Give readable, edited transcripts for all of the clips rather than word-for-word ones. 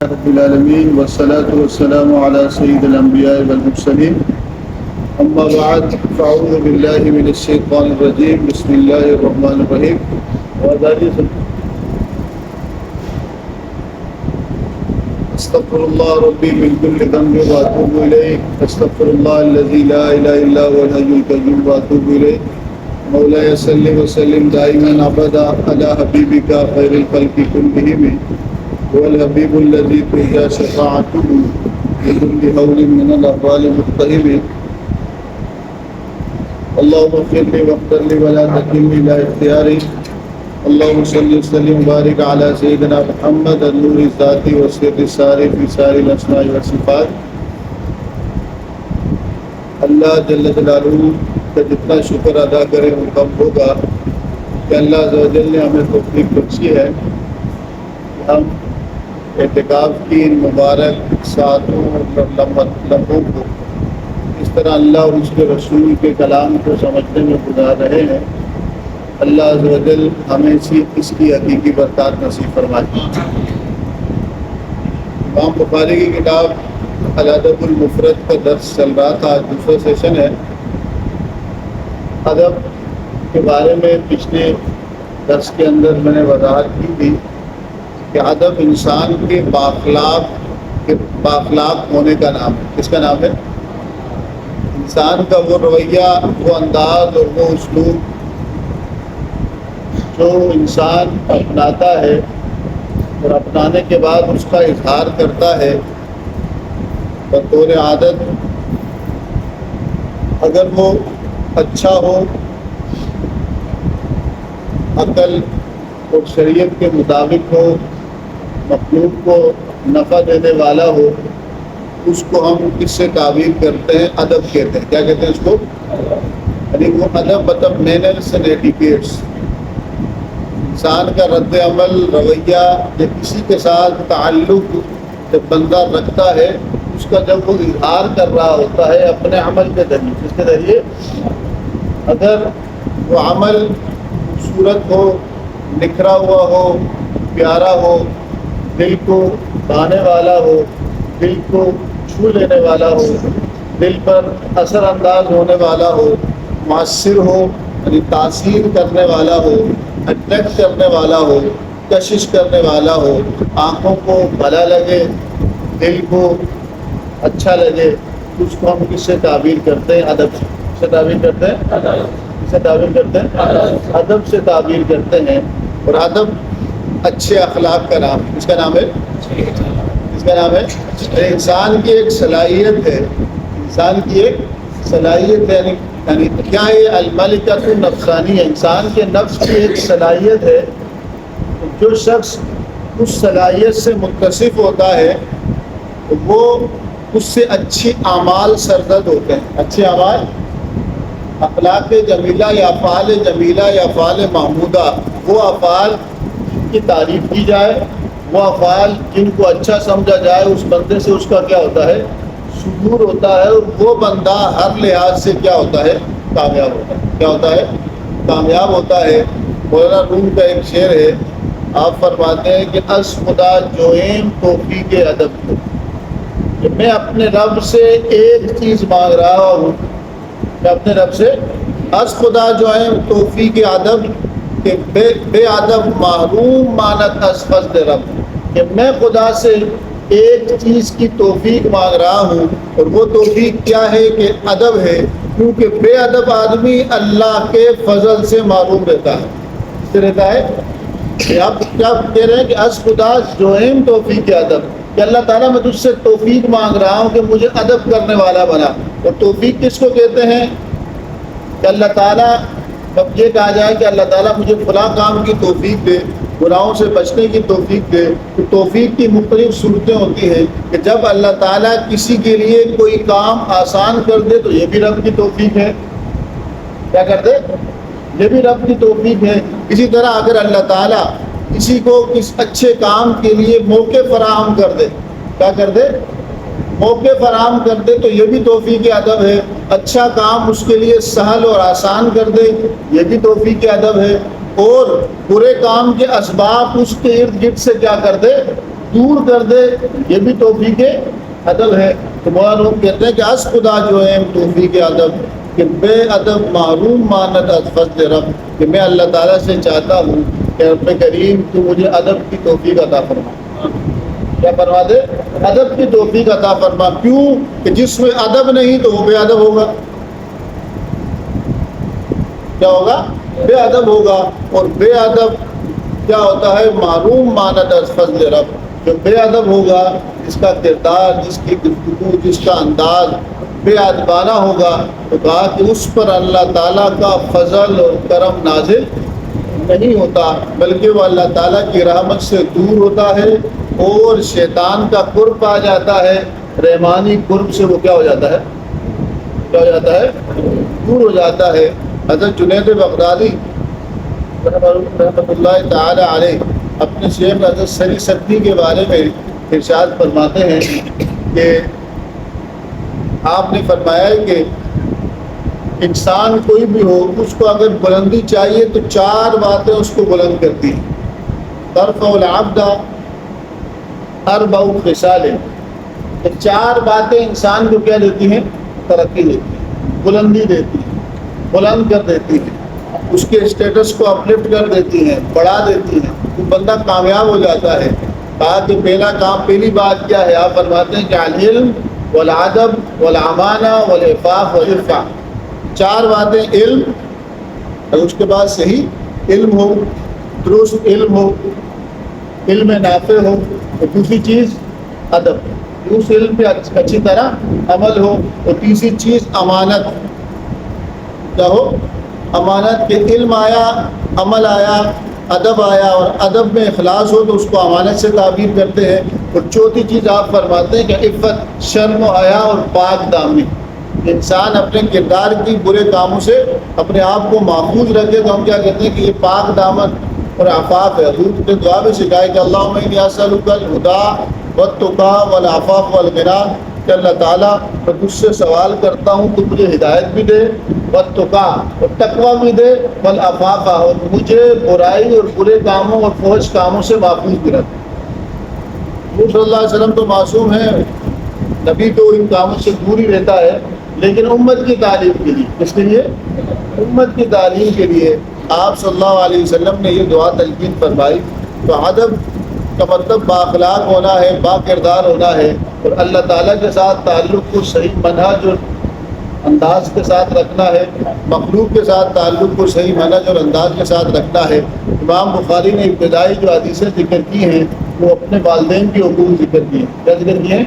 رب العالمين والصلاة والسلام على سيد الأنبياء والمرسلين أما بعد فأعوذ بالله من الشيطان الرجيم بسم الله الرحمن الرحيم استغفر الله ربي من كل ذنب وأتوب إليه استغفر الله الذي لا إله إلا هو الحي القيوم وأتوب إليه مولاي صل وسلم دائما أبدا على حبيبك خير الخلق كلهم هو الحبيب الذي ترجى شفاعته بكل هول من الأهوال مقتهب اللهم اغفر لي واغفر لي ولا تكلني إلى اختياري اللهم صل وسلم وبارك على سيدنا محمد النور الذاتي والسر الساري في سائر الأسماء والصفات. اللہ جل جلالہ کا جتنا شکر ادا کریں وہ کم ہوگا کہ اللہ عز و جل نے ہمیں توفیق بخشی ہے کہ ہم اعتکاف کی ان مبارک ساعتوں اور لمحوں کو اس طرح اللہ اور اس کے رسول کے کلام کو سمجھنے میں گزار رہے ہیں. اللہ عز و جل ہمیں اس کی حقیقی برکات نصیب فرمائے. امام بخاری کی کتاب الادب المفرد کا درس چل رہا تھا. آج دوسرا سیشن ہے. ادب کے بارے میں پچھلے درس کے اندر میں نے وضاحت کی تھی کہ ادب انسان کے بااخلاق ہونے کا نام ہے. کس کا نام ہے؟ انسان کا وہ رویہ، وہ انداز اور وہ اسلوب جو انسان اپناتا ہے اور اپنانے کے بعد اس کا اظہار کرتا ہے بطور عادت. اگر وہ اچھا ہو، عقل اور شریعت کے مطابق ہو، مخلوق کو نفع دینے والا ہو، اس کو ہم کس سے تعبیر کرتے ہیں؟ ادب کہتے ہیں. کیا کہتے ہیں اس کو؟ یعنی وہ ادب مطلب مینرز اینڈ ایٹیکیٹس. انسان کا رد عمل، رویہ یا کسی کے ساتھ تعلق جب بندہ رکھتا ہے، اس کا جب وہ اظہار کر رہا ہوتا ہے اپنے عمل کے ذریعے، جس کے ذریعے اگر وہ عمل خوبصورت ہو، نکھرا ہوا ہو، پیارا ہو، دل کو بھانے والا ہو، دل کو چھو لینے والا ہو، دل پر اثر انداز ہونے والا ہو، مؤثر ہو، یعنی تاثیر کرنے والا ہو، اٹریکٹ کرنے والا ہو، کشش کرنے والا ہو، آنکھوں کو بھلا لگے، دل کو اچھا لگے، اس کو ہم کس سے تعبیر کرتے ہیں؟ ادب سے. کس سے تعبیر کرتے ہیں؟ کس سے تعبیر کرتے ہیں؟ ادب سے تعبیر کرتے ہیں. اور ادب اچھے اخلاق کا نام. کس کا نام ہے؟ کس کا نام ہے؟ انسان کی ایک صلاحیت ہے. انسان کی ایک صلاحیت ہے. یعنی کیا ہے؟ الملکۃ النفسانی. انسان کے نفس کی ایک صلاحیت ہے. جو شخص اس صلاحیت سے متصف ہوتا ہے وہ اس سے اچھی اعمال سرزد ہوتے ہیں. اچھے اعمال، اخلاق جمیلہ یا افعال جمیلہ یا افعال محمودہ، وہ افعال جن کی تعریف کی جائے، وہ افعال جن کو اچھا سمجھا جائے، اس بندے سے اس کا کیا ہوتا ہے؟ سرور ہوتا ہے. اور وہ بندہ ہر لحاظ سے کیا ہوتا ہے؟ کامیاب ہوتا ہے. کیا ہوتا ہے؟ کامیاب ہوتا ہے. مولانا روم کا ایک شعر ہے. آپ فرماتے ہیں کہ از خدا جوئم توفیق ادب کو، کہ میں اپنے رب سے ایک چیز مانگ رہا ہوں. میں اپنے رب سے از خدا جوئم توفیق ادب کہ بے ادب محروم مانت از فضل رب، کہ میں خدا سے ایک چیز کی توفیق مانگ رہا ہوں. اور وہ توفیق کیا ہے؟ کہ ادب ہے. کیونکہ بے ادب آدمی اللہ کے فضل سے محروم رہتا ہے. اس سے رہتا ہے. آپ کیا کہہ رہے ہیں کہ از خدا جوہم توفیق ادب، کہ اللہ تعالیٰ میں تجھ سے توفیق مانگ رہا ہوں کہ مجھے ادب کرنے والا بنا. اور توفیق کس کو کہتے ہیں؟ کہ اللہ تعالیٰ، جب یہ کہا جائے کہ اللہ تعالیٰ مجھے فلاں کام کی توفیق دے، گناہوں سے بچنے کی توفیق دے، تو توفیق کی مختلف صورتیں ہوتی ہیں. کہ جب اللہ تعالیٰ کسی کے لیے کوئی کام آسان کر دے تو یہ بھی رب کی توفیق ہے. کیا کر دے؟ یہ بھی رب کی توفیق ہے. اسی طرح اگر اللہ تعالیٰ کسی کو کس اچھے کام کے لیے موقع فراہم کر دے، کیا کر دے؟ موقع فراہم کر دے، تو یہ بھی توفیق ادب ہے. اچھا کام اس کے لیے سہل اور آسان کر دے، یہ بھی توفیق ادب ہے. اور برے کام کے اسباب اس کے ارد گرد سے کیا کر دے؟ دور کر دے یہ بھی توفیق ادب ہے. تو مولانا روم کہتے ہیں کہ از خدا جو ہے توفیق ادب کہ بے ادب محروم ماند از فضل رب، کہ میں اللہ تعالیٰ سے چاہتا ہوں کہ رب کریم تو مجھے ادب کی توفیق عطا فرما. کیا فرما دے؟ ادب کی توفیق عطا فرما. کیوں کہ جس میں ادب نہیں تو وہ بے ادب ہوگا. کیا ہوگا؟ بے ادب ہوگا. اور بے ادب کیا ہوتا ہے؟ محروم ماند از فضل رب. جو بے ادب ہوگا، جس کا کردار، جس کی گفتگو، جس کا انداز بے ادبانہ ہوگا، تو کہا کہ اس پر اللہ تعالیٰ کا فضل اور کرم نازل نہیں ہوتا، بلکہ وہ اللہ تعالیٰ کی رحمت سے دور ہوتا ہے اور شیطان کا قرب آ جاتا ہے. رحمانی قرب سے وہ کیا ہو جاتا ہے؟ کیا ہو جاتا ہے؟ دور ہو جاتا ہے. حضرت جنید بغدادی رحمۃ اللہ تعالی علیہ اپنے شیخ حضرت سری سکتی کے بارے میں ارشاد فرماتے ہیں کہ آپ نے فرمایا ہے کہ انسان کوئی بھی ہو، اس کو اگر بلندی چاہیے تو 4 باتیں اس کو بلند کرتی ہیں. ترفع العبد 4 خصال. 4 باتیں انسان کو کیا دیتی ہیں؟ ترقی دیتی ہیں، بلندی دیتی ہیں، بلند کر دیتی ہیں، اس کے اسٹیٹس کو اپلفٹ کر دیتی ہیں، بڑھا دیتی ہیں، تو بندہ کامیاب ہو جاتا ہے. کہا کہ پہلی بات کیا ہے؟ آپ فرماتے ہیں کہ العلم والادب والامانہ والعفاف والعفہ. 4 باتیں: علم، اور اس کے بعد صحیح علم ہو، درست علم ہو، علم نافع ہو، اور دوسری چیز ادب، اس علم پہ اچھی طرح عمل ہو، اور تیسری چیز امانت. کیا ہو؟ امانت. کے علم آیا، عمل آیا، ادب آیا، اور ادب میں اخلاص ہو تو اس کو امانت سے تعبیر کرتے ہیں. اور چوتھی چیز آپ فرماتے ہیں کہ عفت، شرم و حیا اور پاک دامنی. انسان اپنے کردار کی برے کاموں سے اپنے آپ کو محفوظ رکھے تو ہم کیا کہتے ہیں کہ یہ پاک دامن اور عفاف ہے. حضور نے دعا بھی سکھایا کہ اللہم انی اسألک الہدی والتقی والعفاف والغنی، کہ اللہ تعالیٰ میں تجھ سے سوال کرتا ہوں تو مجھے ہدایت بھی دے، والتقی اور تقوی بھی دے، والعفاف اور مجھے برائی اور برے کاموں اور فحش کاموں سے محفوظ بھی رکھ. حضور صلی اللہ علیہ وسلم تو معصوم ہیں، نبی تو ان کاموں سے دور ہی رہتا ہے، لیکن امت کی تعلیم کے لیے، اس کے لیے امت کی تعلیم کے لیے آپ صلی اللہ علیہ وسلم نے یہ دعا تلقین فرمائی. تو ادب کا مطلب بااخلاق ہونا ہے، با کردار ہونا ہے، اور اللہ تعالیٰ کے ساتھ تعلق کو صحیح منہج اور انداز کے ساتھ رکھنا ہے، مخلوق کے ساتھ تعلق کو صحیح منہج اور انداز کے ساتھ رکھنا ہے. امام بخاری نے ابتدائی جو حدیثیں ذکر کی ہیں وہ اپنے والدین کے حقوق ذکر کیے ہیں. کیا ذکر کیے ہیں؟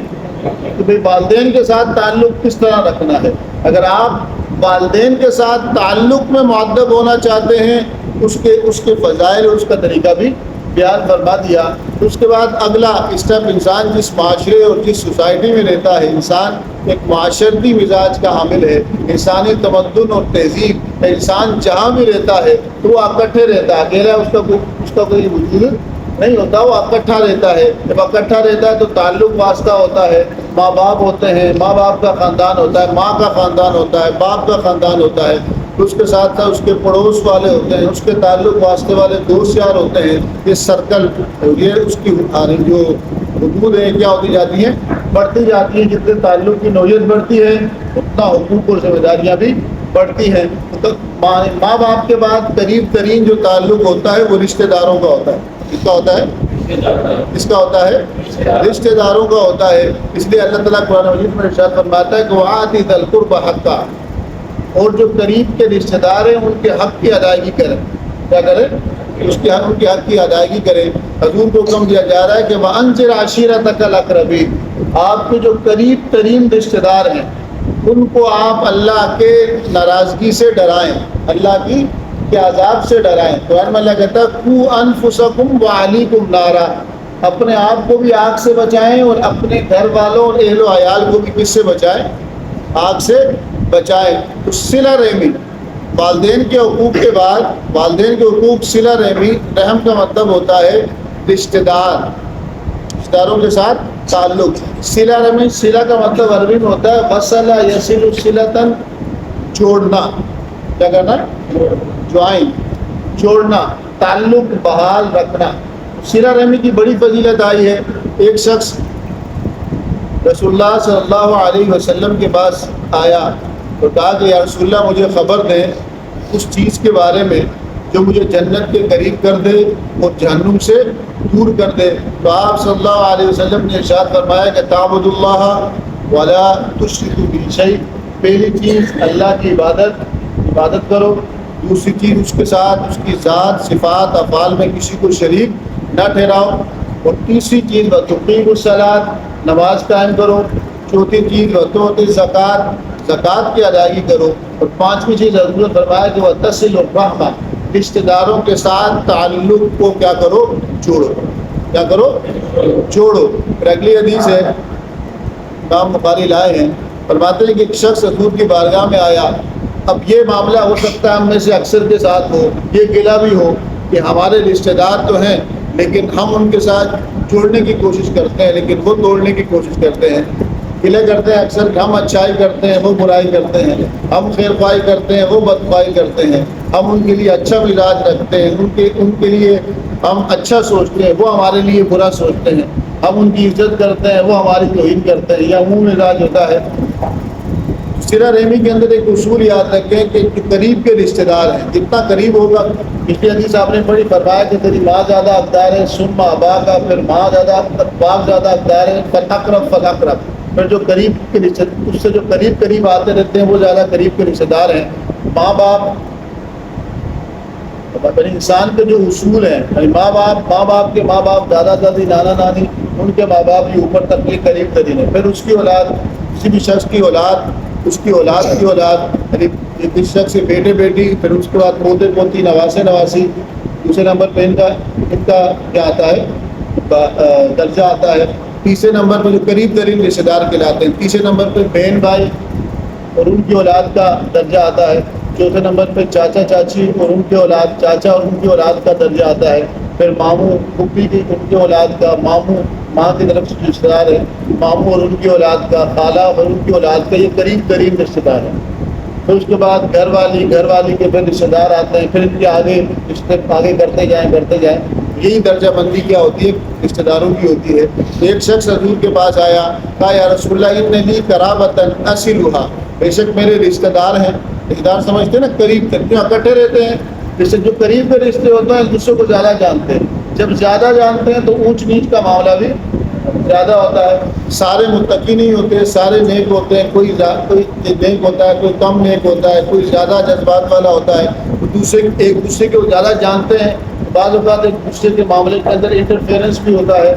کہ بھائی والدین کے ساتھ تعلق کس طرح رکھنا ہے. اگر آپ والدین کے ساتھ تعلق میں مؤدب ہونا چاہتے ہیں، اس کے فضائل اور اس کا طریقہ بھی بیان فرما دیا. اس کے بعد اگلا اسٹیپ، انسان جس معاشرے اور جس سوسائٹی میں رہتا ہے، انسان ایک معاشرتی مزاج کا حامل ہے، انسانی تمدن اور تہذیب. انسان جہاں بھی رہتا ہے تو وہ اکٹھے رہتا ہے، اکیلا اس کا کوئی وجود نہیں ہوتا، وہ اکٹھا رہتا ہے. جب اکٹھا رہتا ہے تو تعلق واسطہ ہوتا ہے، ماں باپ ہوتے ہیں، ماں باپ کا خاندان ہوتا ہے، ماں کا خاندان ہوتا ہے، باپ کا خاندان ہوتا ہے، اس کے ساتھ ساتھ اس کے پڑوس والے ہوتے ہیں، اس کے تعلق واسطے والے دوست یار ہوتے ہیں. یہ سرکل، یہ اس کی جو حدود ہے کیا ہوتی جاتی ہیں؟ بڑھتی جاتی ہیں. جتنے تعلق کی نوعیت بڑھتی ہے اتنا حقوق اور ذمہ داریاں بھی بڑھتی ہیں. تو ماں باپ کے بعد قریب ترین جو تعلق ہوتا ہے وہ رشتہ داروں کا ہوتا ہے. کس کا ہوتا ہے؟ اس کا ہوتا ہے رشتہ داروں کا ہوتا ہے. اس لیے اللہ تعالیٰ قرآن مجید میں ارشاد فرماتا ہے کہ وَآتِ ذَا الْقُرْبَ حَقَّهُ، اور جو قریب کے رشتہ دار ہیں ان کے حق کی ادائیگی کریں. کیا کریں؟ ان کے حق کی ادائیگی کریں. حضور کو حکم دیا جا رہا ہے کہ وَأَنذِرْ عَشِيرَتَكَ الْأَقْرَبِينَ، آپ کے جو قریب ترین رشتہ دار ہیں ان کو آپ اللہ کے ناراضگی سے ڈرائیں، اللہ کی کے عذاب سے ڈرائیں. قرآن میں اللہ کہتا ہے قُوا أَنفُسَكُمْ وَأَهْلِيكُمْ نَارًا، اپنے آپ کو بھی آگ سے بچائیں اور اپنے گھر والوں اور اہل و عیال کو بھی کس سے بچائیں؟ آگ سے بچائیں. تو صلہ رحمی، والدین کے حقوق کے بعد والدین کے حقوق، صلہ رحمی. رحم کا مطلب ہوتا ہے رشتہ دار، رشتہ داروں کے ساتھ تعلق. صلہ رحمی، صلہ کا مطلب عربی میں ہوتا ہے وصل یصل صلۃً، جوڑنا. کیا کرنا؟ جوائن، جوڑنا، تعلق بحال رکھنا. صلہ رحمی کی بڑی فضیلت آئی ہے. ایک شخص رسول اللہ صلی اللہ علیہ وسلم کے پاس آیا تو کہا کہ یا رسول اللہ مجھے خبر دیں اس چیز کے بارے میں جو مجھے جنت کے قریب کر دے اور جہنم سے دور کر دے. تو آپ صلی اللہ علیہ وسلم نے ارشاد فرمایا کہ تعبد اللہ ولا تشرک بہ شیء. پہلی چیز اللہ کی عبادت کرو. دوسری چیز اس کے ساتھ اس کی ذات صفات افعال میں کسی کو شریک نہ ٹھہراؤ. اور تیسری چیز وتقیم الصلاۃ نماز قائم کرو. چوتھی چیز وتؤتی زکوٰۃ کی ادائیگی کرو. اور پانچویں چیز حضور نے فرمایا کہ وتصل الرحمہ رشتہ داروں کے ساتھ تعلق کو کیا کرو جوڑو. کیا کرو جوڑو. پھر اگلی حدیث ہے امام بخاری لائے ہیں فرماتے ہیں کہ ایک شخص حضور کی بارگاہ میں آیا. اب یہ معاملہ ہو سکتا ہے ہم میں سے اکثر کے ساتھ ہو, یہ گلہ بھی ہو کہ ہمارے رشتہ دار تو ہیں لیکن ہم ان کے ساتھ جوڑنے کی کوشش کرتے ہیں لیکن وہ توڑنے کی کوشش کرتے ہیں. گلے کرتے ہیں اکثر کہ ہم اچھائی کرتے ہیں وہ برائی کرتے ہیں, ہم خیر خواہی کرتے ہیں وہ بدخواہی کرتے ہیں, ہم ان کے لیے اچھا مزاج رکھتے ہیں ان کے لیے ہم اچھا سوچتے ہیں وہ ہمارے لیے برا سوچتے ہیں, ہم ان کی عزت کرتے ہیں وہ ہماری توہین کرتے ہیں, یا منہ مزاج ہوتا ہے. صلہ رحمی کے اندر ایک اصول یاد رکھیں کہ قریب کے رشتہ دار ہیں جتنا قریب ہوگا. پچھلی حدیث آپ نے بڑی فرمایا کہ تیری ماں زیادہ حقدار ہے ثم ابا کا, پھر ماں زیادہ باپ زیادہ حقدار ہے فالاقرب. پھر جو قریب کے رشتے اس سے جو قریب آتے رہتے ہیں وہ زیادہ قریب کے رشتہ دار ہیں. ماں باپ انسان کے جو اصول ہیں یعنی ماں باپ کے ماں باپ دادا دادی نانا نانی ان کے ماں باپ بھی اوپر تک کے قریب ترین ہے. پھر اس کی اولاد کسی بھی شخص کی اولاد اس کی اولاد کی اولاد یعنی کسی شخص کے بیٹے بیٹی, پھر اس کے بعد پوتے پوتی نواسے نواسی. دوسرے نمبر پہ ان کا کیا آتا ہے درجہ آتا ہے. تیسرے نمبر پہ جو قریب ترین رشتہ دار کہلاتے ہیں. تیسرے نمبر پہ بہن بھائی اور ان کی اولاد کا درجہ آتا ہے. چوتھے نمبر پہ چاچا چاچی اور ان کے اولاد چاچا اور ان کی اولاد کا درجہ آتا ہے. پھر ماموں پھوپھی کی ان کی اولاد کا, ماموں ماں کی طرف سے رشتہ دار ہے, ماموں اور ان کی اولاد کا, خالہ اور ان کی اولاد کا, یہ قریب ترین رشتہ دار ہیں. پھر اس کے بعد گھر والی کے پھر رشتہ دار آتے ہیں. پھر ان کے آگے رشتے آگے کرتے جائیں. یہی درجہ بندی کیا ہوتی ہے رشتہ داروں کی ہوتی ہے. ایک شخص حضور کے پاس آیا کہا یا رسول اللہ ان لی قرابۃ اصلھا. بے شک میرے رشتہ دار ہیں. رشتہ دار سمجھتے ہیں نا قریب تک کیوں اکٹھے رہتے ہیں. جیسے جو قریب کے رشتے ہوتے ہیں ایک دوسرے کو زیادہ جانتے ہیں. جب زیادہ جانتے ہیں تو اونچ نیچ کا معاملہ بھی زیادہ ہوتا ہے. سارے متقی نہیں ہوتے, سارے نیک ہوتے ہیں. کوئی نیک ہوتا ہے, کوئی کم نیک ہوتا ہے, کوئی زیادہ جذبات والا ہوتا ہے. ایک دوسرے کو زیادہ جانتے ہیں. بعض اوقات ایک دوسرے کے معاملے کے اندر انٹرفیئرنس بھی ہوتا ہے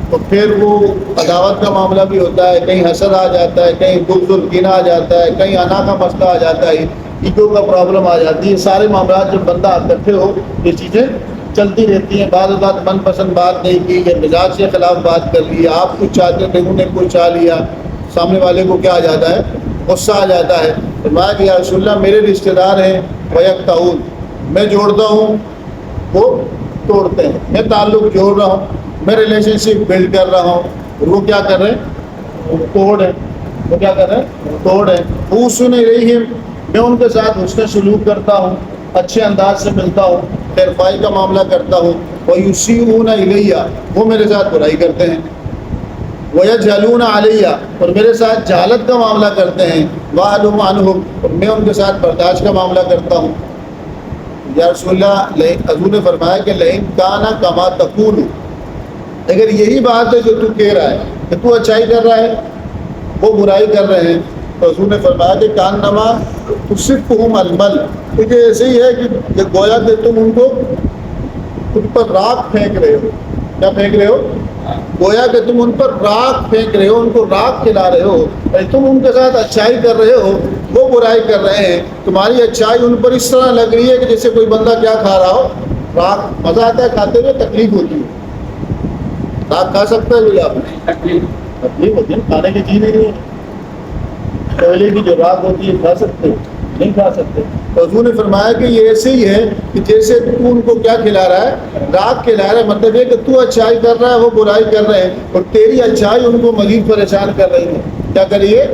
اور پھر وہ عداوت کا معاملہ بھی ہوتا ہے. کہیں حسد آ جاتا ہے, کہیں بغض اور کینہ آ جاتا ہے, کہیں انا کا مسئلہ آ جاتا ہے, ایگو کا پرابلم آ جاتی ہے. سارے معاملات جب بندہ اکٹھے ہو یہ چیزیں چلتی رہتی ہیں. بعض اوقات من پسند بات نہیں کی یا مزاج کے خلاف بات کر لی, آپ کچھ چاہتے تھے انہوں نے کچھ چاہ لیا, سامنے والے کو کیا آ جاتا ہے غصہ آ جاتا ہے. فرمایا کہ یا رسول اللہ میرے رشتہ دار ہیں ویقطعون, میں جوڑتا ہوں وہ توڑتے ہیں. میں تعلق جوڑ رہا ہوں, میں ریلیشن شپ بلڈ کر رہا ہوں, وہ کیا کر رہے ہیں وہ توڑ ہے. وہ کیا کر رہے ہیں توڑ ہے. احسن الیہم, میں ان کے ساتھ حسن سلوک کرتا ہوں, اچھے انداز سے ملتا ہوں, خیرخواہی کا معاملہ کرتا ہوں. وَيُسِیئُونَ إِلَیَّ, وہ میرے ساتھ برائی کرتے ہیں. وَیَجْهَلُونَ عَلَیَّ, اور میرے ساتھ جہالت کا معاملہ کرتے ہیں. وَأَعْلُمُ عَنْهُمْ, اور میں ان کے ساتھ برداشت کا معاملہ کرتا ہوں. یا رسول اللہ حضور نے فرمایا کہ لئن کان کما تقول, اگر یہی بات ہے جو تو کہہ رہا ہے کہ تو اچھائی کر رہا ہے وہ برائی کر رہے ہیں, تو حضور نے فرمایا کہ کان نما تصفہم المل, کیونکہ ایسے ہی ہے کہ گویا کہ تم ان کو ان پر راکھ پھینک رہے ہو. کیا پھینک رہے ہو؟ گویا کہ تم ان پر راکھ پھینک رہے ہو, ان کو راکھ کھلا رہے ہو. تم ان کے ساتھ اچھائی کر رہے ہو, وہ برائی کر رہے ہیں. تمہاری اچھائی ان پر اس طرح لگ رہی ہے کہ جیسے کوئی بندہ کیا کھا رہا ہو, راکھ. مزہ آتا ہے کھاتے ہوئے, تکلیف ہوتی ہے. راکھ کھا سکتا ہے کوئی آپ نے؟ تکلیف ہوتی ہے, کھانے کی چیز نہیں ہے. کوئلے کی جو راکھ ہوتی ہے کھا سکتے ہو؟ نہیں کھا سکتے. حضور نے فرمایا کہ یہ ایسے ہی ہے کہ جیسے تو ان کو کیا کھلا رہا ہے, راکھ کھلا رہا ہے. مطلب یہ کہ تو اچھائی کر رہا ہے وہ برائی کر رہے ہیں, اور تیری اچھائی ان کو مزید پریشان کر رہی ہے. کیا کریے؟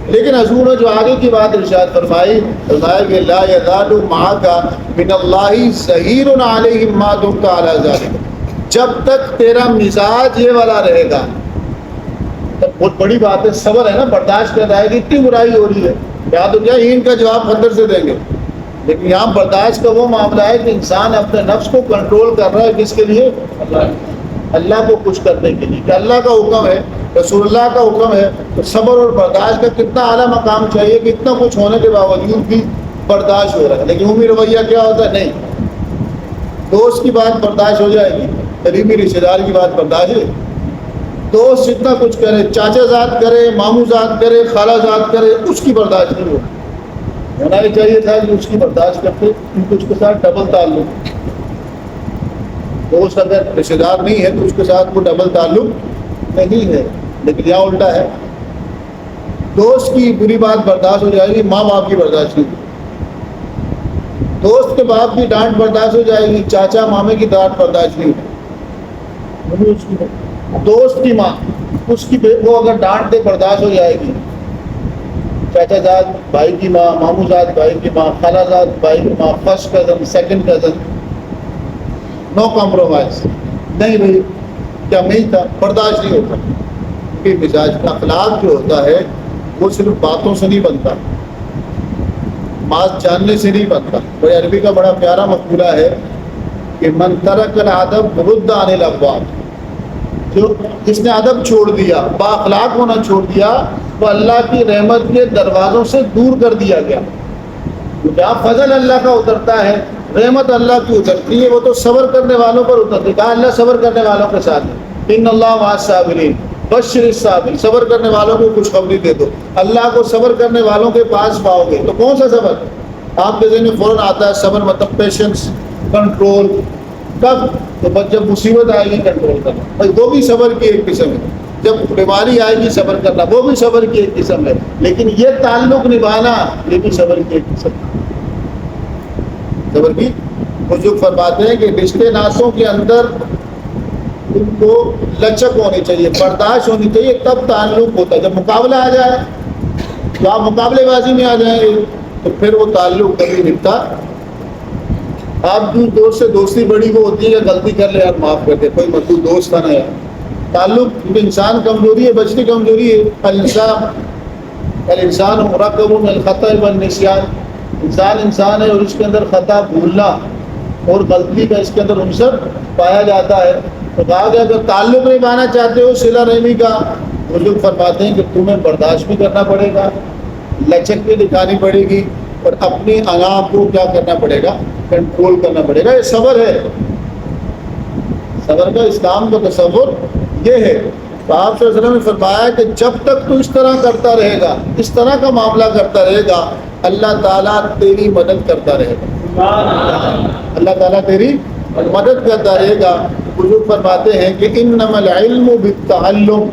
لیکن حضور نے جو آگے کی بات ارشاد فرمائی کہ لا یزال معک من اللہ ظہیر علیہم ما دمت علی ذلک, جب تک تیرا مزاج یہ والا رہے گا، تب بہت بڑی بات ہے، صبر ہے نا، برداشت کر رہا ہے کہ اتنی برائی ہو رہی ہے، یا تو کیا ان کا جواب خندر سے دیں گے، لیکن یہاں برداشت کا وہ معاملہ ہے کہ انسان اپنے نفس کو کنٹرول کر رہا ہے، کس کے لیے؟ اللہ کو خوش کرنے کے لیے، کہ اللہ کا حکم ہے، رسول اللہ کا حکم ہے، تو صبر اور برداشت کا کتنا اعلیٰ مقام چاہیے کہ اتنا کچھ ہونے کے باوجود بھی برداشت ہو رہا ہے۔ لیکن عمومی رویہ کیا ہوتا ہے؟ نہیں، دوست کی بات برداشت ہو جائے گی، قریبی رشتے دار کی بات برداشت ہے؟ دوست جتنا کچھ کرے، چاچا زاد کرے، ماموں زاد کرے، خالہ زاد کرے، اس کی برداشت نہیں ہونا ہی چاہیے تھا کہ اس کی برداشت کرتے، کیونکہ اس کے ساتھ ڈبل تعلق، دوست اگر رشتے دار نہیں ہے تو اس کے ساتھ وہ ڈبل تعلق نہیں ہے۔ لیکن یہاں الٹا ہے، دوست کی بری بات برداشت ہو جائے گی، ماں باپ کی برداشت نہیں ہوگی۔ دوست کے باپ کی ڈانٹ برداشت ہو جائے گی، چاچا مامے کی ڈانٹ برداشت نہیں ہوگی۔ دوست کی ماں، اس کی وہ اگر ڈانٹ دے برداشت ہو جائے گی، چاچا زاد بھائی کی ماں، ماموں زاد بھائی کی ماں، خالہ زاد بھائی کی ماں، فرسٹ کزن، سیکنڈ کزن، نو کمپرومائز، نہیں بھائی کیا نہیں تھا، برداشت نہیں ہوتا۔ کہ مزاج کا اخلاق جو ہوتا ہے وہ صرف باتوں سے نہیں بنتا، بات جاننے سے نہیں بنتا۔ بڑے عربی کا بڑا پیارا مقولہ ہے کہ من ترک الادب رد عن الابواب، جو جس نے ادب چھوڑ دیا، با اخلاق ہونا چھوڑ دیا، وہ اللہ کی رحمت کے دروازوں سے دور کر دیا گیا۔ جہاں فضل اللہ کا اترتا ہے، رحمت اللہ کی اترتی ہے، وہ تو صبر کرنے والوں پر اترتی ہے۔ کہا اللہ صبر کرنے والوں کے ساتھ ہے، ان اللہ مع الصابرین، بشر الصابرین، صبر کرنے والوں کو خوشخبری دے دو۔ اللہ کو صبر کرنے والوں کے پاس پاؤ گے۔ تو کون سا صبر؟ آپ کے ذہن میں فوراً آتا ہے صبر مطلب پیشنس، کنٹرول، کب؟ تو بس جب مصیبت آئے گی کنٹرول کرنا، بھائی وہ بھی صبر کی ایک قسم ہے۔ جب بیماری آئے گی صبر کرنا، وہ بھی صبر کی ایک قسم ہے۔ لیکن یہ تعلق نبھانا، یہ بھی صبر کی ایک قسم ہے۔ صبر کی بزرگ فرماتے ہیں کہ رشتے ناسوں کے اندر ان کو لچک ہونی چاہیے، برداشت ہونی چاہیے، تب تعلق ہوتا ہے۔ جب مقابلہ آ جائے تو آپ مقابلے بازی میں آ جائیں گے تو پھر وہ تعلق کبھی نبھتا۔ آپ جو دوست سے دوستی بڑی وہ ہوتی ہے کہ غلطی کر لے یار معاف کر دے، کوئی مطلوب دوست تھا نا یار۔ تعلق کیونکہ انسان کمزوری ہے، بچتی کمزوری ہے۔ الانسان مرکب من الخطأ والنسیان، انسان ہے اور اس کے اندر خطا، بھولنا اور غلطی کا اس کے اندر عنصر پایا جاتا ہے۔ تو کہا کہ اگر تعلق نبھانا چاہتے ہو صلہ رحمی کا، بزرگ فرماتے ہیں کہ تمہیں برداشت بھی کرنا پڑے گا، لچک بھی دکھانی پڑے گی، اور اپنی انا کو کیا کرنا پڑے گا؟ کنٹرول کرنا پڑے گا۔ یہ صبر ہے، صبر کا اسلام کا تصور یہ ہے۔ تو آپ صلی اللہ علیہ وسلم نے فرمایا کہ جب تک تو اس طرح کرتا رہے گا، اس طرح کا معاملہ کرتا رہے گا، اللہ تعالیٰ تیری مدد کرتا رہے گا، اللہ تعالیٰ تیری مدد کرتا رہے گا۔ بزرگ فرماتے ہیں کہ انما العلم بالتعلم،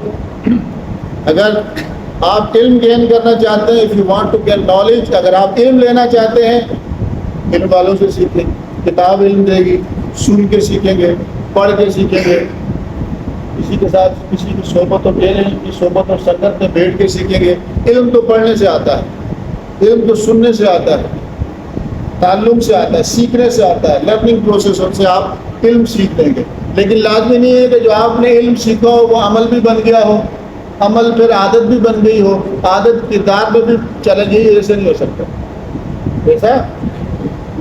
اگر آپ علم گین کرنا چاہتے ہیں، if you want to get knowledge، اگر آپ علم لینا چاہتے ہیں، علم والوں سے سیکھیں، کتاب علم دے گی، سن کے سیکھیں گے، پڑھ کے سیکھیں گے، کسی کے ساتھ کسی کی صحبت اور کی صحبت اور سنگت میں بیٹھ کے سیکھیں گے۔ علم تو پڑھنے سے آتا ہے، علم تو سننے سے آتا ہے، تعلم سے آتا ہے، سیکھنے سے آتا ہے، لرننگ پروسیس سے آپ علم سیکھ لیں گے۔ لیکن لازمی نہیں ہے کہ جو آپ نے علم سیکھا ہو وہ عمل بھی بن گیا ہو، عمل پھر عادت بھی بن گئی ہو، عادت کردار میں بھی چلے گئی، ایسے نہیں ہو سکتا، ایسا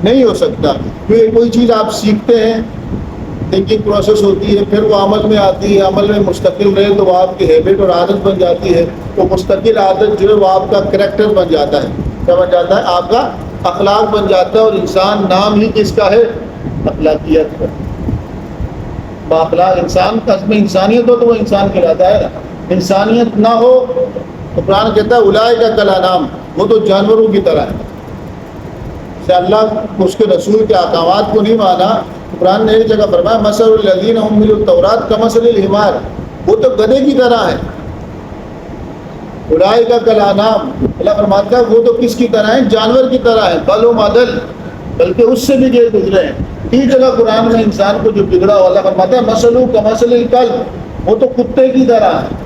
نہیں ہو سکتا۔ کوئی چیز آپ سیکھتے ہیں، تھنکنگ پروسیس ہوتی ہے، پھر وہ عمل میں آتی ہے، عمل میں مستقل رہے تو وہ آپ کی ہیبٹ اور عادت بن جاتی ہے۔ وہ مستقل عادت جو ہے وہ آپ کا کریکٹر بن جاتا ہے، کیا بن جاتا ہے؟ آپ کا اخلاق بن جاتا ہے، اور انسان نام ہی کس کا ہے؟ اخلاقیت کا۔ باخلاق انسان کا میں انسانیت ہو تو وہ انسان کہلاتا ہے نا، انسانیت نہ ہو تو قرآن کہتا ہے اولئک کالانعام، وہ تو جانوروں کی طرح ہے۔ سے اللہ اس کے رسول کے احکامات کو نہیں مانا، قرآن نے ایک جگہ فرمایا مثل الذین حملوا التوراۃ کمثل الحمار، وہ تو گدھے کی طرح ہے۔ اولئک کالانعام، اللہ فرماتا ہے وہ تو کس کی طرح ہیں؟ جانور کی طرح ہیں، بل ہم اضل، بلکہ اس سے بھی گئے گزرے ہیں۔ تین جگہ قرآن میں انسان کو جو بگڑا ہوا، اللہ فرماتا ہے مثلہ کمثل الکلب، وہ تو کتے کی طرح ہے۔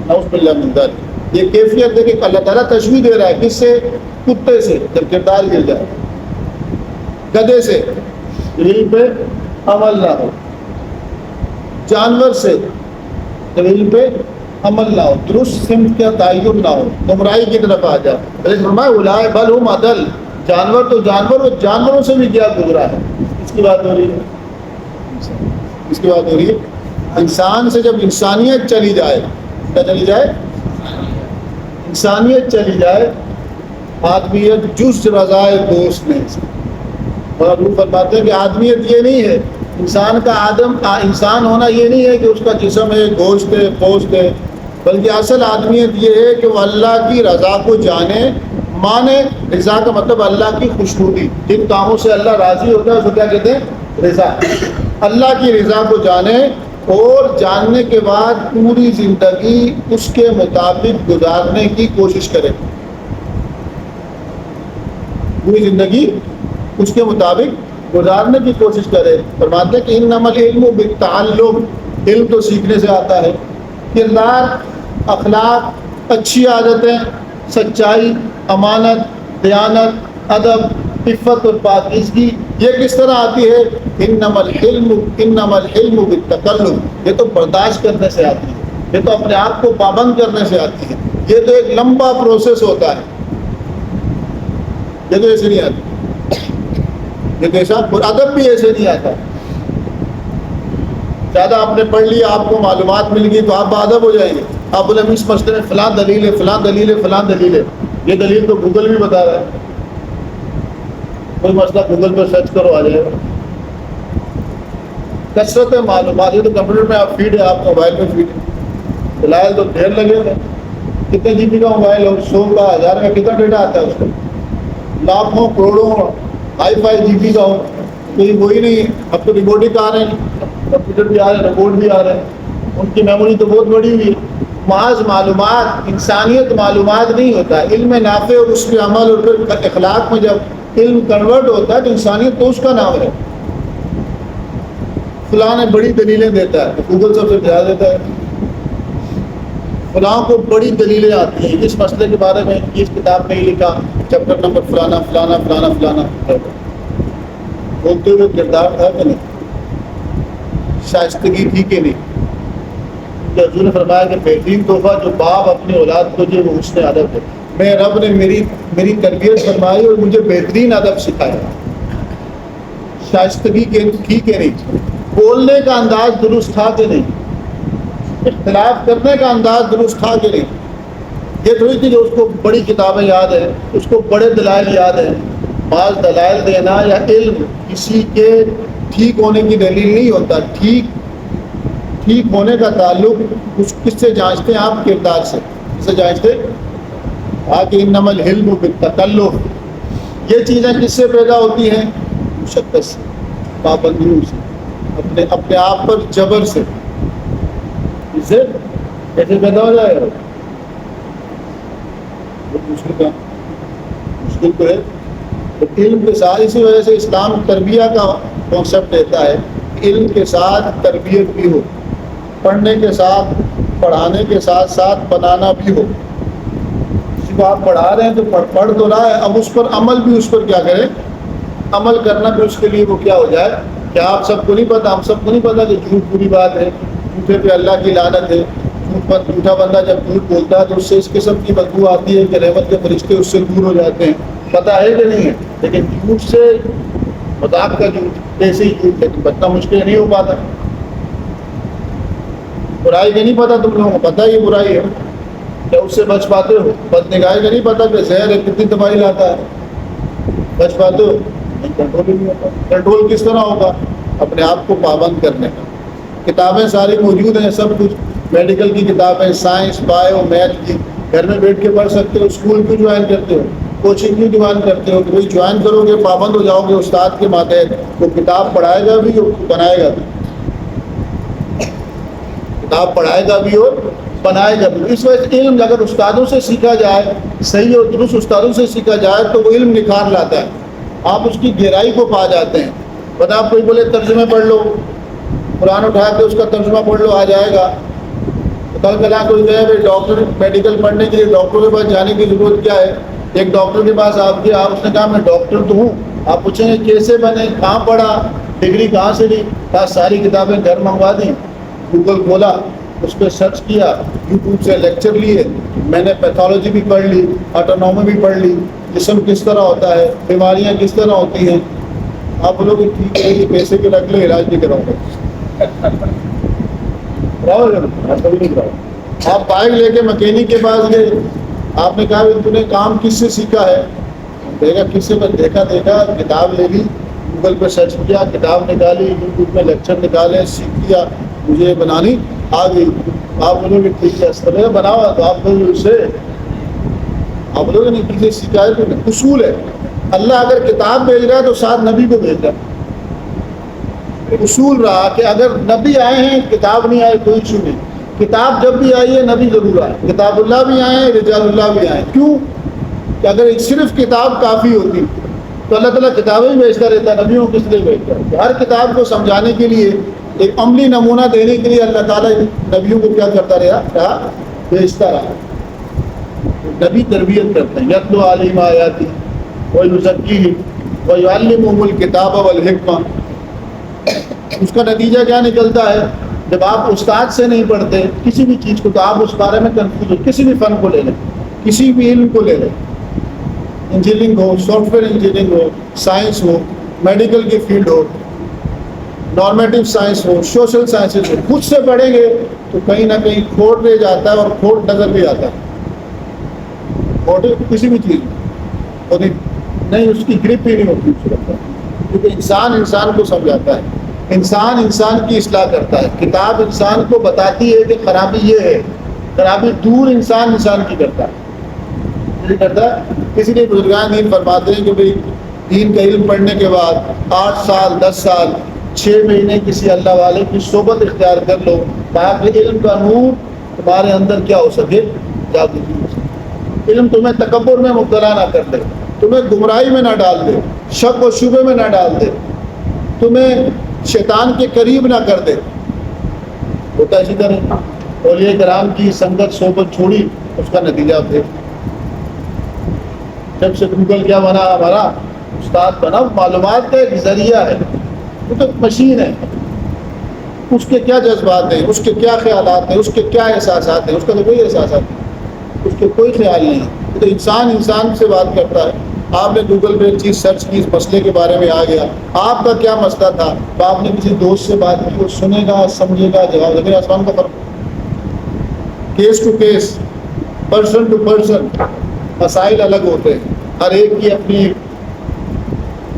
نعوذ باللہ من ذلک، یہ کیفیت دیکھیں اللہ تعالیٰ تشبیہ دے رہا ہے کس سے؟ کتے سے، جب کردار گر جائے، گدھے سے، علم پہ عمل نہ ہو۔ جانور سے جب علم پہ عمل نہ ہو، درست سمت کا تعین نہ ہو، گمراہی کی طرف آ جائے. فرمایا اولئک بل هم اضل، جانور تو جانور، وہ جانوروں سے بھی کیا گزرا ہے. اس کی بات ہو رہی ہے، اس کی بات ہو رہی ہے. انسان سے جب انسانیت چلی جائے، کیا چلی جائے؟ انسانیت چلی جائے، آدمیت جز رضائے دوست نہیں. اور وہ فرماتے ہیں کہ آدمیت یہ نہیں ہے، انسان کا انسان ہونا یہ نہیں ہے کہ اس کا جسم ہے، گوشت ہے، پوست ہے، بلکہ اصل آدمیت یہ ہے کہ وہ اللہ کی رضا کو جانے مانے. رضا کا مطلب اللہ کی خوشنودی، جن کاموں سے اللہ راضی ہوتا ہے اس کو کیا کہتے ہیں؟ رضا. اللہ کی رضا کو جانے اور جاننے کے بعد پوری زندگی اس کے مطابق گزارنے کی کوشش کرے. پوری زندگی اس کے مطابق گزارنے کی کوشش کرے. فرماتے ہیں کہ انما العلم بالتعلم، علم تو سیکھنے سے آتا ہے. کردار، اخلاق، اچھی عادتیں، سچائی، امانت، دیانت، ادب، عفت اور پاکیزگی، یہ کس طرح آتی ہے؟ انما الحلم بالتکلم، یہ تو برداشت کرنے سے آتی ہے، یہ تو اپنے آپ کو پابند کرنے سے آتی ہے. یہ تو ایک لمبا پروسیس ہوتا ہے، یہ تو ایسے نہیں آتی. یہ تو ایسا ادب بھی ایسے نہیں آتا. زیادہ آپ نے پڑھ لیا، آپ کو معلومات مل گئی تو آپ باادب ہو جائیں گے. آپ بولے اس مسئلے میں فلاں دلیل ہے، فلاں دلیل ہے، فلاں دلیل ہے. یہ دلیل تو گوگل بھی بتا رہا ہے. کوئی مسئلہ گوگل پہ سرچ کرو آ جائے گا. کثرت معلومات، یہ تو کمپیوٹر میں آپ فیڈ ہے، آپ موبائل میں فیڈ ہے. دلائل تو ڈھیر لگے ہوئے. کتنے جی بی کا موبائل ہو، 100 کا، 1000 کا، کتنا ڈیٹا آتا ہے اس کو؟ لاکھوں کروڑوں ہائی فائی جی بی کا ہو، کوئی وہی نہیں. اب تو ریبوٹک آ رہے ہیں، کمپیوٹر بھی آ رہے ہیں، روبوٹ بھی آ رہے ہیں، ان کی میموری تو بہت بڑی ہوئی ہے. محض معلومات، انسانیت معلومات نہیں ہوتا. علم نافع اور اس کے عمل اور پھر اخلاق میں جب علم کنورٹ ہوتا ہے تو انسانیت تو اس کا نام ہے. فلاں نے بڑی دلیلیں دیتا ہے، گوگل سب سے زیادہ دیتا ہے. فلاں کو بڑی دلیلیں آتی ہیں، اس مسئلے کے بارے میں اس کتاب میں ہی لکھا، چیپٹر نمبر فلانا فلانا فلانا فلانا. بولتے ہوئے کردار تھا کہ نہیں؟ شائستگی تھی کہ نہیں؟ حضور نے فرمایا کہ بہترین تحفہ جو باپ اپنی اولاد کو دے وہ حسن ادب ہے. میں رب نے میری تربیت فرمائی اور مجھے بہترین ادب سکھایا. شائستگی تھی کہ نہیں؟ بولنے کا انداز درست تھا کہ نہیں؟ اختلاف کرنے کا انداز درست تھا کہ نہیں؟ یہ تھوڑی تھی کہ اس کو بڑی کتابیں یاد ہیں، اس کو بڑے دلائل یاد ہیں. بعض دلائل دینا یا علم کسی کے ٹھیک ہونے کی دلیل نہیں ہوتا. ٹھیک ہونے کا تعلق اس کس سے جانچتے ہیں؟ آپ کردار سے. کس سے جانچتے؟ کہ انما العلم بالتکلف. یہ چیزیں کس سے پیدا ہوتی ہیں؟ مشقت سے، پابندیوں سے، اپنے آپ پر جبر سے. اس سے کیسے پیدا ہو جائے گا؟ مشکل تو ہے. تو علم کے ساتھ، اسی وجہ سے اسلام تربیہ کا کانسیپٹ دیتا ہے. علم کے ساتھ تربیت بھی ہو، پڑھنے کے ساتھ، پڑھانے کے ساتھ ساتھ بنانا بھی ہو. کسی کو آپ پڑھا رہے ہیں تو پڑھ تو رہا ہے، اب اس پر عمل بھی، اس پر کیا کریں؟ عمل کرنا بھی اس کے لیے وہ کیا ہو جائے کہ آپ سب کو نہیں پتہ، ہم سب کو نہیں پتہ کہ جھوٹ بری بات ہے، جھوٹے پہ اللہ کی لعنت ہے. جھوٹا بندہ جب جھوٹ بولتا ہے تو اس سے اس قسم کی بدبو آتی ہے کہ رحمت کے فرشتے اس سے دور ہو جاتے ہیں. پتہ ہے کہ نہیں ہے؟ لیکن جھوٹ سے، مذاق کا جھوٹ، ایسے ہی جھوٹ ہے بچنا مشکل نہیں ہو پاتا. برائی کا نہیں پتہ، تم لوگوں کو پتہ یہ برائی ہے، کیا اس سے بچ پاتے ہو؟ بد نگاہی کا نہیں پتہ کہ زہر ہے کتنی تباہی لاتا ہے، بچ پاتے ہو؟ کنٹرول ہی نہیں ہوتا. کنٹرول کس طرح ہوگا؟ اپنے آپ کو پابند کرنے کا. کتابیں ساری موجود ہیں، سب کچھ، میڈیکل کی کتابیں، سائنس، بایو، میتھ کی، گھر میں بیٹھ کے پڑھ سکتے ہو. اسکول کیوں جوائن کرتے ہو؟ کوچنگ کیوں جوائن کرتے ہو؟ وہی جوائن کرو گے، پابند ہو جاؤ گے استاد کے ماتحت. وہ کتاب پڑھائے گا بھی اور بنائے گا بھی. کتاب پڑھائے گا بھی اور بنائے گا بھی. اس وجہ سے علم اگر استادوں سے سیکھا جائے، صحیح اور درست استادوں سے سیکھا جائے تو وہ علم نکھار لاتا ہے. آپ اس کی گہرائی کو پا جاتے ہیں. بتا، آپ کوئی بولے ترجمے پڑھ لو، قرآن اٹھا کے اس کا ترجمہ پڑھ لو، آ جائے گا. کل کلا کوئی گئے بھائی ڈاکٹر میڈیکل پڑھنے کے لیے، ڈاکٹر کے پاس جانے کی ضرورت کیا ہے؟ ایک ڈاکٹر کے پاس آپ گئے، اس نے کہا میں ڈاکٹر تو ہوں. آپ پوچھیں گے کیسے بنے، کہاں پڑھا، ڈگری کہاں سے لی؟ کہا ساری کتابیں گھر منگوا دیں، گوگل کھولا، اس پہ سرچ کیا، یوٹیوب سے لیکچر لیے، میں نے پیتھولوجی بھی پڑھ لی، آٹونومی بھی پڑھ لی، جسم کس طرح ہوتا ہے، بیماریاں کس طرح ہوتی ہیں. آپ بولو کہ ٹھیک ہے یہ پیسے کے رکھ لے، علاج نہیں کراؤں گا. آپ بائک لے کے مکینک کے پاس گئے، آپ نے کہا تو نے کام کس سے سیکھا ہے؟ دیکھا کس سے؟ دیکھا کتاب لے لی، گوگل پہ سرچ کیا، کتاب نکالی، یوٹیوب میں لیکچر نکالے، سیکھ لیا، مجھے بنانی آ گئی. آپ بولو کہ ٹھیک ہے اس بناؤ، تو آپ بولو اس سے آپ لوگوں نے کسی سیکھا ہے. تو اصول ہے، اللہ اگر کتاب بھیج رہا ہے تو ساتھ نبی کو بھیج رہا ہے. اصول رہا کہ اگر نبی آئے ہیں کتاب نہیں آئے کوئی ایشو نہیں. کتاب جب بھی آئی ہے نبی ضرور آئے، کتاب اللہ بھی آئے ہیں، رجال اللہ بھی آئے. کیوں کہ اگر صرف کتاب کافی ہوتی تو اللہ تعالیٰ کتابیں ہی بھیجتا رہتا، نبیوں کس لیے بھیجتا ہے؟ ہر کتاب کو سمجھانے کے لیے، ایک عملی نمونہ دینے کے لیے اللہ تعالیٰ نبیوں کو کیا کرتا رہا؟ بھیجتا رہا. نبی تربیت کرتے ہیں، یتلو علیہم آیاتی ویزکیہم ویعلمہم الکتاب والحکمہ. اس کا نتیجہ کیا نکلتا ہے؟ جب آپ استاد سے نہیں پڑھتے کسی بھی چیز کو تو آپ اس بارے میں کنفیوز ہو. کسی بھی فن کو لے لیں، کسی بھی علم کو لے لیں، انجینئرنگ ہو، سافٹ ویئر انجینئرنگ ہو، سائنس ہو، میڈیکل کی فیلڈ ہو، نارمیٹو سائنس ہو، سوشل سائنسز ہو، خود سے پڑھیں گے تو کہیں نہ کہیں کھوٹ رہ جاتا ہے، اور کھوٹ نظر بھی آتا ہے. کھوٹ کسی بھی چیز ہوتی نہیں، اس کی گرپ ہی نہیں ہوتی اس وقت، کیونکہ انسان کو سمجھاتا ہے، انسان کی اصلاح کرتا ہے. کتاب انسان کو بتاتی ہے کہ خرابی یہ ہے، خرابی دور انسان کی کرتا ہے. کسی نے بزرگان دین فرماتے ہیں کہ بھئی دین کا علم پڑھنے کے بعد 8 سال 10 سال 6 مہینے کسی اللہ والے کی صحبت اختیار کر لو تاکہ علم کا نور تمہارے اندر کیا ہو سکے؟ جاگرتی ہو سکے. علم تمہیں تکبر میں مبتلا نہ کر دے، تمہیں گمراہی میں نہ ڈال دے، شک و شبے میں نہ ڈال دے، تمہیں شیطان کے قریب نہ کر دے. ہوتا اسی طرح اولیاء کرام کی سنگت صحبت چھوڑی، اس کا نتیجہ پھر جب سے گوگل کیا بنا، ہمارا استاد بنا، معلومات کا ایک ذریعہ ہے، وہ تو مشین ہے. اس کے کیا جذبات ہیں، اس کے کیا خیالات ہیں، اس کے کیا احساسات ہیں، اس کا تو کوئی احساسات نہیں، اس کے کوئی خیال نہیں ہے. تو انسان سے بات کرتا ہے. آپ نے گوگل پہ ایک چیز سرچ کی، اس مسئلے کے بارے میں آ گیا، آپ کا کیا مسئلہ تھا تو آپ نے کسی دوست سے بات کی، وہ سنے گا، سمجھے گا، جواب دے گا. آسمان کا فرق، case to case, person to person مسائل الگ ہوتے ہیں. ہر ایک کی اپنی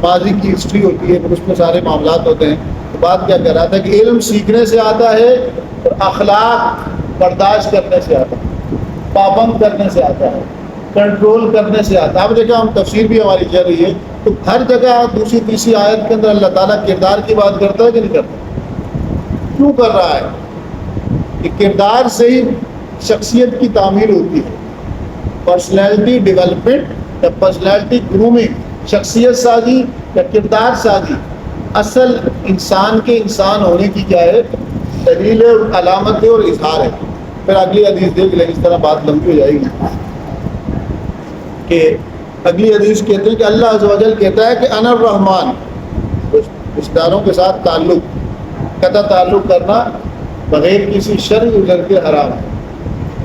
ماضی کی ہسٹری ہوتی ہے، پھر اس میں سارے معاملات ہوتے ہیں. تو بات کیا کہہ رہا تھا کہ علم سیکھنے سے آتا ہے اور اخلاق برداشت کرنے سے آتا ہے، پابند کرنے سے آتا ہے، کنٹرول کرنے سے آتا ہے. آپ دیکھا ہم تفسیر بھی ہماری چل رہی ہے تو ہر جگہ دوسری تیسری آیت کے اندر اللہ تعالیٰ کردار کی بات کرتا ہے کہ نہیں کرتا؟ کیوں کر رہا ہے؟ کہ کردار سے ہی شخصیت کی تعمیر ہوتی ہے. پرسنالٹی ڈیولپمنٹ یا پرسنالٹی گرومنگ، شخصیت سازی یا کردار سازی، اصل انسان کے انسان ہونے کی کیا ہے؟ دلیل ہے، علامت ہے اور اظہار ہے. پھر اگلی حدیث دیکھ لیں، اس طرح بات لمبی ہو جائے گی. کہ اگلی حدیث کہتے ہیں کہ اللہ عز و جل کہتا ہے کہ انا الرحمن، رشتہ داروں کے ساتھ قطع تعلق کرنا بغیر کسی شرعی عذر کے حرام ہے.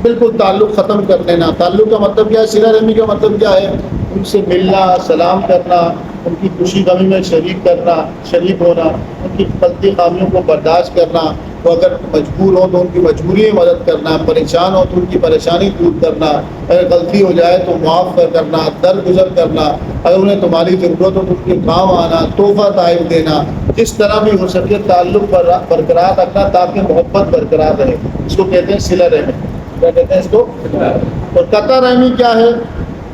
بالکل تعلق ختم کر دینا. تعلق کا مطلب کیا ہے؟ صلہ رحمی کا مطلب کیا ہے؟ ان سے ملنا، سلام کرنا، ان کی خوشی غمی میں شریک ہونا، ان کی غلطی خامیوں کو برداشت کرنا. وہ اگر مجبور ہو تو ان کی مجبوری میں مدد کرنا، پریشان ہو تو ان کی پریشانی دور کرنا، اگر غلطی ہو جائے تو معاف کرنا، درگزر کرنا، اگر انہیں تمہاری ضرورت ہو تو ان کے کام آنا، تحفہ تحائف دینا. جس طرح بھی ہو سکے تعلق برقرار رکھنا تاکہ محبت برقرار رہے. اس کو کہتے ہیں صلہ رحمی. کیا کہتے ہیں اس کو؟ اور قطع رحمی کیا ہے؟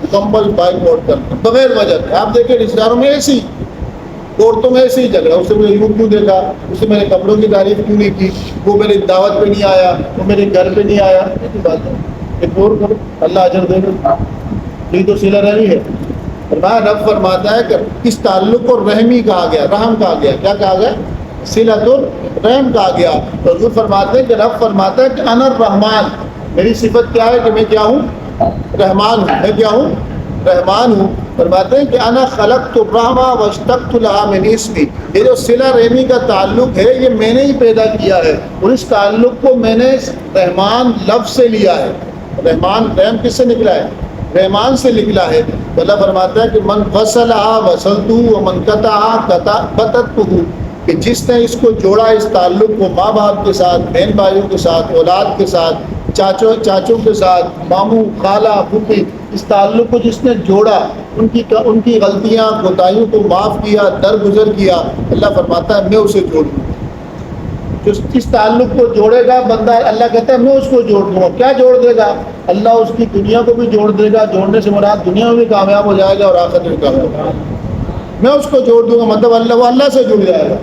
مکمل بائی آؤٹ کرنا بغیر وجہ. آپ دیکھیں رشتہ داروں میں ایسی، عورتوں میں ایسے ہی جھگڑا، اس سے مجھے یوں کیوں دیکھا، اس سے میرے کپڑوں کی تعریف کیوں نہیں کی، وہ میری دعوت پہ نہیں آیا، وہ میرے گھر پہ نہیں آیا. ایسی بات ہے، اگنور کرو، اللہ اجر دے گا. یہ تو صلہ رحمی ہے. رب فرماتا ہے کہ اس تعلق کو رحمی کہا گیا، رحم کہا گیا. کیا کہا گیا؟ صلۃ الرحم کہا گیا. تو حضور فرماتے ہیں کہ رب فرماتا ہے کہ انا الرحمن، میری صفت کیا ہے کہ میں کیا ہوں؟ رحمان ہوں. میں کیا ہوں؟ رحمان ہوں. فرماتے ہیں کہ انا خلقت الرحمہ واشتقت لها من اسمی، یہ جو صلہ رحمی کا تعلق ہے یہ میں نے ہی پیدا کیا ہے، اور اس تعلق کو میں نے رحمان لفظ سے لیا ہے۔ رحمان، رحم کس سے نکلا ہے؟ رحمان سے نکلا ہے۔ تو اللہ فرماتا ہے کہ من وصلها وصلته ومن قطعها قطعته، کہ جس نے اس کو جوڑا، اس تعلق کو ماں باپ کے ساتھ، بہن بھائیوں کے ساتھ، اولاد کے ساتھ، چاچوں کے ساتھ، ماموں، خالہ، پھوپھی، اس تعلق کو جس نے جوڑا، ان کی غلطیاں، کوتاہیوں کو معاف کیا، درگزر کیا، اللہ فرماتا ہے میں اسے جوڑ دوں گا۔ جو اس تعلق کو جوڑے گا بندہ، اللہ کہتا ہے میں اس کو جوڑ دوں گا۔ کیا جوڑ دے گا؟ اللہ اس کی دنیا کو بھی جوڑ دے گا۔ جوڑنے سے مراد دنیا میں بھی کامیاب ہو جائے گا اور آخرت میں بھی کامیاب ہو جائے گا۔ میں اس کو جوڑ دوں گا، مطلب وہ اللہ سے جڑ جائے گا۔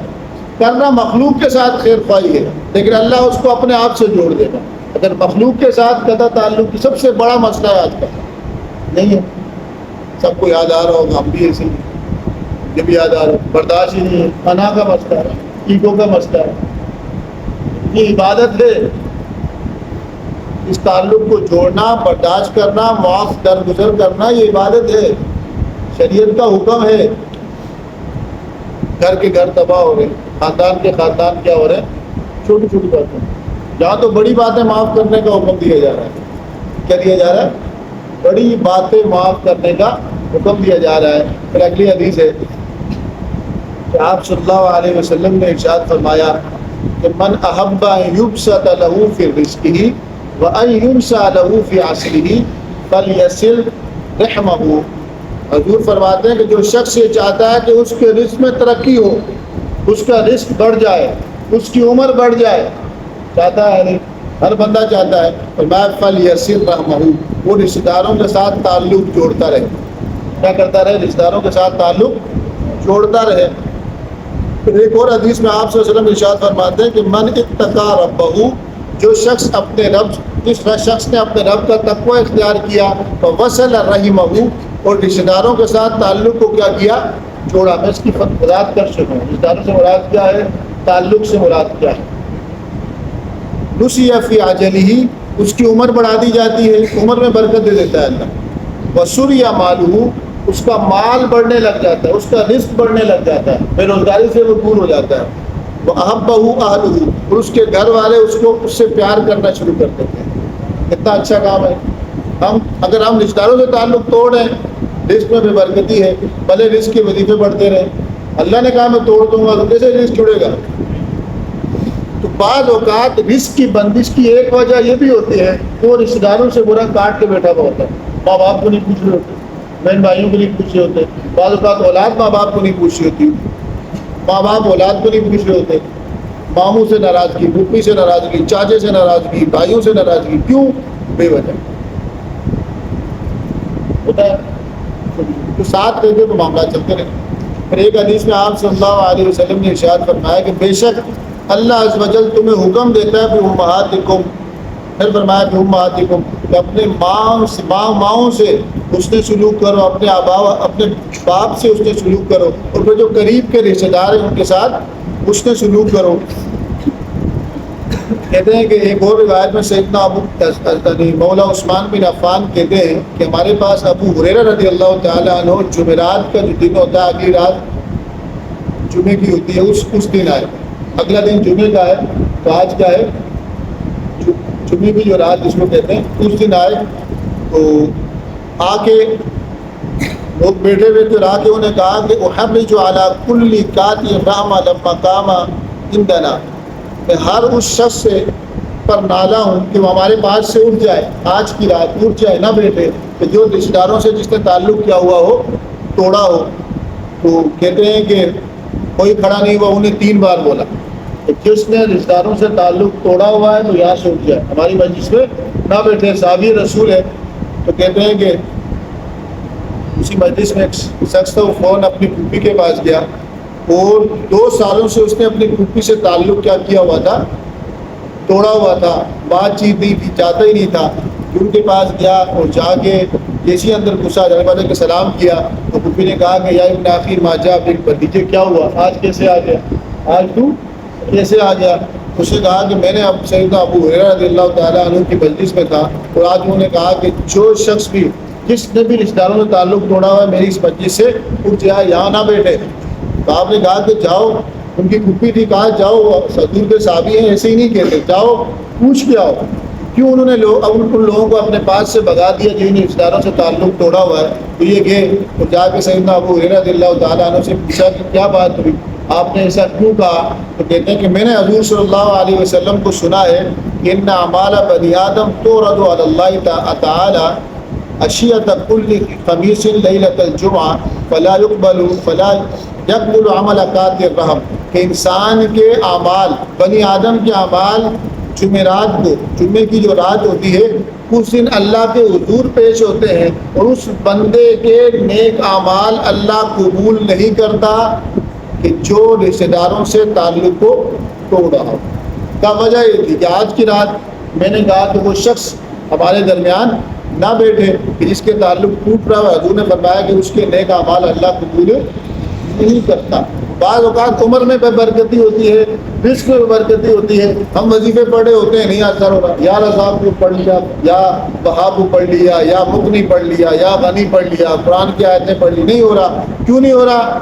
کرنا مخلوق کے ساتھ خیر خواہی ہے، لیکن اللہ اس کو اپنے آپ سے جوڑ دے گا۔ اگر مخلوق کے ساتھ قطع تعلق کی سب سے بڑا مسئلہ ہے آج کا، نہیں ہے، سب کو یاد آ رہا ہوگا، ہم بھی ایسے ہی، یہ بھی یاد آ رہا ہے، برداشت ہی نہیں ہے، پناہ کا مسئلہ ہے، ایگو کا مسئلہ ہے۔ یہ عبادت ہے، اس تعلق کو جوڑنا، برداشت کرنا، معاف درگزر کرنا، یہ عبادت ہے، شریعت کا حکم ہے۔ گھر کے گھر تباہ ہو رہے، خاندان کے خاندان کیا ہو رہے ہیں؟ چھوٹی چھوٹی باتیں، جہاں تو بڑی باتیں معاف کرنے کا حکم دیا جا رہا ہے۔ کیا دیا جا رہا ہے؟ بڑی باتیں معاف کرنے کا حکم دیا جا رہا ہے۔ پھر اگلی حدیث ہے کہ آپ صلی اللہ علیہ وسلم نے ارشاد فرمایا کہ من احب ان یبسط له فی رزقہ وان یمسع له فی عسرہ فلیصل رحمہ۔ حضور فرماتے ہیں کہ جو شخص یہ چاہتا ہے کہ اس کے رزق میں ترقی ہو، اس کا رزق بڑھ جائے، اس کی عمر بڑھ جائے، چاہتا ہے نہیں، ہر بندہ چاہتا ہے، فرمایا فلیصل رحمہ، وہ رشتہ داروں کے ساتھ تعلق جوڑتا رہے۔ کیا کرتا رہے؟ رشتہ داروں کے ساتھ تعلق جوڑتا رہے۔ پھر ایک اور حدیث میں آپ صلی اللہ علیہ وسلم ارشاد فرماتے ہیں کہ من اتقى ربہ، جو شخص اپنے رب، جس شخص نے اپنے رب کا تقوی اختیار کیا، فوصل رحمہ، اور رشتہ داروں کے ساتھ تعلق کو کیا کیا؟ جوڑا۔ میں اس کی وضاحت کر چکا ہوں، رشتہ داروں سے مراد کیا ہے، تعلق سے مراد کیا ہے۔ نسی فی عجلہ، اس کی عمر بڑھا دی جاتی ہے، عمر میں برکت دے دیتا ہے اللہ۔ وسری مالہ، اس کا مال بڑھنے لگ جاتا ہے، اس کا رزق بڑھنے لگ جاتا ہے، بے روزگاری سے وہ دور ہو جاتا ہے۔ وَأَحَبَّهُ أَهْلُهُ، اور اس کے گھر والے اس سے پیار کرنا شروع کر دیتے ہیں۔ کتنا اچھا کام ہے۔ اگر ہم رشتہ داروں سے تعلق توڑ رہے ہیں، رزق میں بے برکتی ہے، بھلے رزق کے وظیفے بڑھتے رہیں، اللہ نے کہا میں توڑ دوں گا تو کیسے رزق جڑے گا؟ تو بعض اوقات رزق کی بندش کی ایک وجہ یہ بھی ہوتی ہے کہ وہ رشتہ داروں سے برا کاٹ کے بیٹھا ہوا ہوتا ہے۔ ماں باپ کو نہیں پوچھ رہے ہوتے، بہن بھائیوں کو نہیں پوچھ رہے ہوتے، بعض اوقات اولاد ماں باپ کو نہیں پوچھ رہی ہوتی، ماں باپ اولاد کو نہیں پوچھ رہے ہوتے، ماموں سے ناراضگی، پھوپھی سے ناراضگی، چاچے سے ناراضگی، بھائیوں سے ناراضگی، کیوں؟ بے وجہ ہوتا ہے، تو ساتھ رہتے تو معاملات چلتے رہے۔ پھر ایک حدیث میں آپ صلی اللہ علیہ وسلم نے ارشاد فرمایا کہ بے شک اللہ عز و جل تمہیں حکم دیتا ہے کہ امہاتکم، پھر فرمایا کہ امہاتکم، کہ اپنے ماؤں سے حسن سلوک کرو، اپنے اپنے باپ سے حسن سلوک کرو، اور پھر جو قریب کے رشتہ دار ہیں ان کے ساتھ حسن سلوک کرو۔ کہتے ہیں کہ ایک اور روایت میں سیدنا مولا عثمان بن عفان کہتے ہیں کہ ہمارے پاس ابو ہریرہ رضی اللہ تعالیٰ عنہ جمعرات کا جو دن ہوتا ہے، اگلی رات جمعے کی ہوتی ہے، اس دن آئے، اگلا دن جمعے کا ہے، تو آج کیا ہے؟ جمعے کی جو رات جس کو کہتے ہیں، اس دن آئے تو آ کے لوگ بیٹھے ہوئے تھے، آ کے انہیں کہا کہ احرج علی کل قاطع رحمہ لما قام عندنا، میں ہر اس شخص سے پر نالا ہوں کہ وہ ہمارے پاس سے اٹھ جائے، آج کی رات اٹھ جائے، نہ بیٹھے، کہ جو رشتہ داروں سے جس نے تعلق کیا ہوا ہو توڑا ہو۔ تو کہتے ہیں کہ کوئی کھڑا نہیں ہوا، انہیں 3 بار بولا کہ جس نے رشتہ داروں سے تعلق توڑا ہوا ہے تو یہاں سے اٹھ جائے، ہماری مجلس میں نہ بیٹھے، صحابی رسول ہے۔ تو کہتے ہیں کہ اسی مجلس میں ایک شخص تھا، وہ فون اپنی پھوپھی کے پاس گیا، اور 2 سالوں سے اس نے اپنی پھوپھی سے تعلق کیا ہوا تھا؟ توڑا ہوا تھا، بات چیت نہیں تھی، چاہتا ہی نہیں تھا۔ ان کے پاس گیا اور جا کے جیسے اندر گھسا، جانے والے کے سلام کیا تو پھوپھی نے کہا کہ یا ابن اخی ما جاء بک، بھتیجے کیا ہوا، آج کیسے آ گیا، آج تو کیسے آ گیا؟ اس نے کہا کہ میں نے سیدنا ابو ہریرہ رضی اللہ تعالیٰ عنہ کی مجلس میں تھا، اور آج انہوں نے کہا کہ جو شخص بھی جس نے بھی رشتہ داروں سے تعلق توڑا ہوا ہے میری اس مسجد سے اٹھ جائے، یہاں نہ بیٹھے۔ تو آپ نے کہا کہ جاؤ، ان کی پھوپھی تھی، کہا جاؤ، حضور کے صحابی ہیں، ایسے ہی نہیں کہتے، جاؤ پوچھ کے آؤ کیوں انہوں نے ان لوگوں کو اپنے پاس سے بھگا دیا جن نے رشتہ داروں سے تعلق توڑا ہوا ہے۔ تو یہ گئے تو جا کے سیدنا ابو ہریرہ رضی اللہ تعالیٰ عنہ سے پوچھا کہ کیا بات ہوئی، آپ نے ایسا کیوں کہا؟ تو کہتے ہیں کہ میں نے حضور صلی اللہ علیہ وسلم کو سنا ہے کہ ان اعمال بنی آدم تورد علی اللہ تعالی اشیۃ کل خمیس لیلۃ الجمعہ فلا یقبل عمل قاطع الرحم، کہ انسان کے اعمال، بنی آدم کے اعمال جمعرات کو، جمعے کی جو رات ہوتی ہے اس دن اللہ کے حضور پیش ہوتے ہیں، اور اس بندے کے نیک اعمال اللہ قبول نہیں کرتا کہ جو رشتہ داروں سے تعلق کو توڑ رہا ہو۔ کا وجہ یہ تھی کہ آج کی رات میں نے کہا کہ وہ شخص ہمارے درمیان نہ بیٹھے کہ جس کے تعلق ٹوٹ رہا ہے۔ حضور نے فرمایا کہ اس کے نیک اعمال اللہ قبول نہیں کرتا۔ بعض اوقات عمر میں بے برکتی ہوتی ہے، رزق میں بے برکتی ہوتی ہے، ہم وظیفے پڑھے ہوتے ہیں، نہیں اثر ہو رہا، یا رضا کو پڑھ لیا، یا وہاب کو پڑھ لیا، یا مغنی پڑھ لیا، یا غنی پڑھ لیا، قرآن کی آیتیں پڑھ لی، نہیں ہو رہا۔ کیوں نہیں ہو رہا؟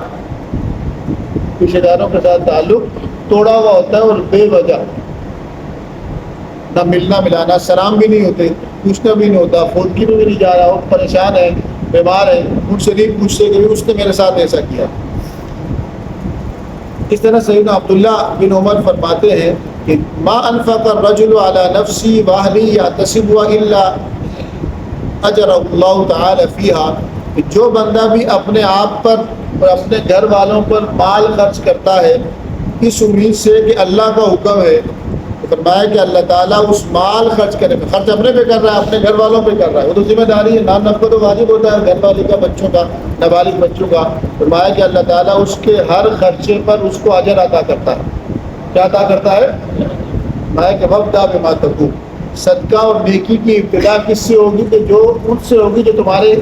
رشتہ داروں کے ساتھ تعلق توڑا ہوا ہوتا ہے، اور بے وجہ نہ ملنا ملانا، سلام بھی نہیں ہوتے، پوچھنا بھی نہیں ہوتا، فوتگی میں بھی نہیں جا رہا ہو، پریشان ہے، بیمار ہے، ان سے نہیں پوچھتے کہ اس نے میرے ساتھ ایسا کیا۔ اس طرح سیدنا عبداللہ بن عمر فرماتے ہیں کہ ما انفق الرجل على نفسی واہلی یحتسب الا اجر اللہ تعالی فیہا، کہ جو بندہ بھی اپنے آپ پر اور اپنے گھر والوں پر مال خرچ کرتا ہے اس امید سے کہ اللہ کا حکم ہے، تو فرمایا کہ اللہ تعالیٰ اس مال خرچ کرے، خرچ اپنے پہ کر رہا ہے، اپنے گھر والوں پہ کر رہا ہے، وہ تو ذمہ داری ہے، نان نفقہ تو واجب ہوتا ہے گھر والے کا، بچوں کا، نابالغ بچوں کا۔ فرمایا کہ اللہ تعالیٰ اس کے ہر خرچے پر اس کو اجر عطا کرتا ہے۔ کیا عطا کرتا ہے؟ فرمایا کہ وابدأ بما تقول، صدقہ اور نیکی کی ابتدا کس سے ہوگی؟ کہ جو ان سے ہوگی جو تمہارے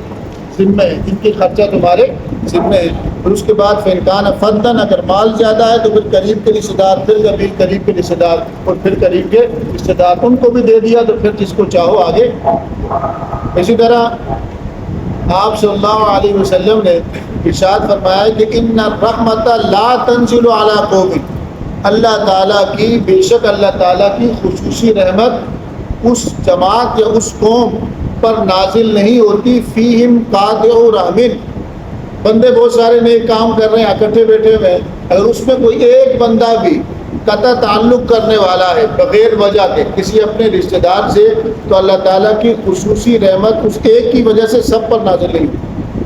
ذمہ ہے، جن کی خرچہ تمہارے ذمہ ہے۔ اور اس کے بعد فإن كان فضلا، اگر مال زیادہ ہے تو پھر قریب کے رشتہ دار، پھر قریب کے رشتہ دار، اور پھر قریب کے رشتہ دار، ان کو بھی دے دیا تو پھر جس کو چاہو آگے۔ اسی طرح آپ صلی اللہ علیہ وسلم نے ارشاد فرمایا کہ ان الرحمت لا تنزل علی قوم، اللہ تعالیٰ کی، بے شک اللہ تعالیٰ کی خصوصی رحمت اس جماعت یا اس قوم پر نازل نہیں ہوتی فیہم قاطع رحم، بندے بہت سارے نیک کام کر رہے ہیں، اکٹھے بیٹھے ہوئے ہیں، اگر اس میں کوئی ایک بندہ بھی قطع تعلق کرنے والا ہے بغیر وجہ کے کسی اپنے رشتہ دار سے، تو اللہ تعالیٰ کی خصوصی رحمت اس ایک کی وجہ سے سب پر نازل نہیں ہوتی۔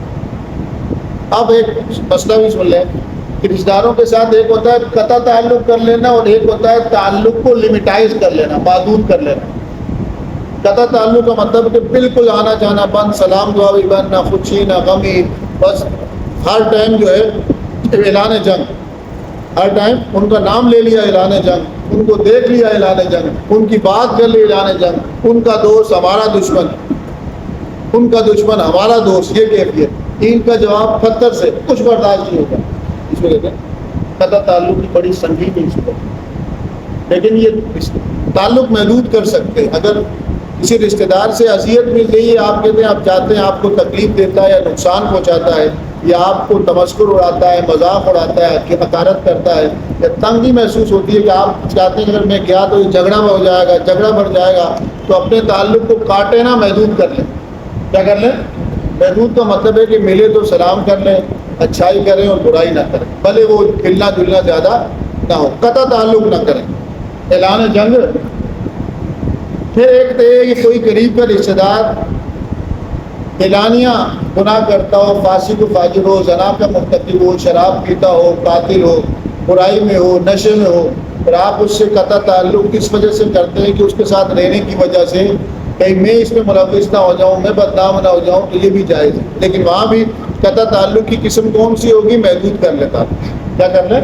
اب ایک مسئلہ بھی سن لیں کہ رشتہ داروں کے ساتھ ایک ہوتا ہے قطع تعلق کر لینا، اور ایک ہوتا ہے تعلق کو لمیٹائز کر لینا، محدود کر لینا۔ قطع تعلق کا مطلب کہ بالکل آنا جانا بند، سلام دعا بھی بند، نہ خوشی نہ غمی، بس ہر ٹائم جو ہے اعلان جنگ، ہر ٹائم ان کا نام لے لیا اعلان جنگ، ان کو دیکھ لیا اعلان جنگ، ان کی بات کر لی اعلان جنگ، ان کا دوست ہمارا دشمن، ان کا دشمن ہمارا دوست، یہ کیفیت، ان کا جواب پتھر سے، کچھ برداشت نہیں ہوگا۔ اس میں کہتے ہیں قطع تعلق کی بڑی سنگین چیز ہے، لیکن یہ تعلق محدود کر سکتے ہیں۔ اگر کسی رشتہ دار سے اذیت مل گئی ہے، آپ کہتے ہیں آپ چاہتے ہیں آپ کو تکلیف دیتا ہے یا نقصان پہنچاتا ہے، یا آپ کو تمسخر اڑاتا ہے، مذاق اڑاتا ہے، کہ حقارت کرتا ہے، یا تنگی محسوس ہوتی ہے کہ آپ چاہتے ہیں کہ اگر میں گیا تو یہ جھگڑا ہو جائے گا، جھگڑا بڑھ جائے گا، تو اپنے تعلق کو کاٹے نہ، محدود کر لیں۔ کیا کر لیں؟ محدود کا مطلب ہے کہ ملے تو سلام کر لیں، اچھائی کریں اور برائی نہ کریں، بھلے وہ کھلنا جلنا زیادہ نہ ہو، قطع تعلق نہ کریں۔ اعلان جنگ۔ پھر ایک تو یہ کوئی قریب کا رشتہ دار اعلانیہ گناہ کرتا ہو، فاسق و فاجر ہو، زنا کا مرتکب ہو، شراب پیتا ہو، قاتل ہو، برائی میں ہو، نشے میں ہو، اور آپ اس سے قطع تعلق اس وجہ سے کرتے ہیں کہ اس کے ساتھ رہنے کی وجہ سے کہیں میں اس میں ملوث نہ ہو جاؤں، میں بدنام نہ ہو جاؤں، تو یہ بھی جائز ہے، لیکن وہاں بھی قطع تعلق کی قسم کون سی ہوگی؟ محدود کر لیتا۔ کیا کر لیں؟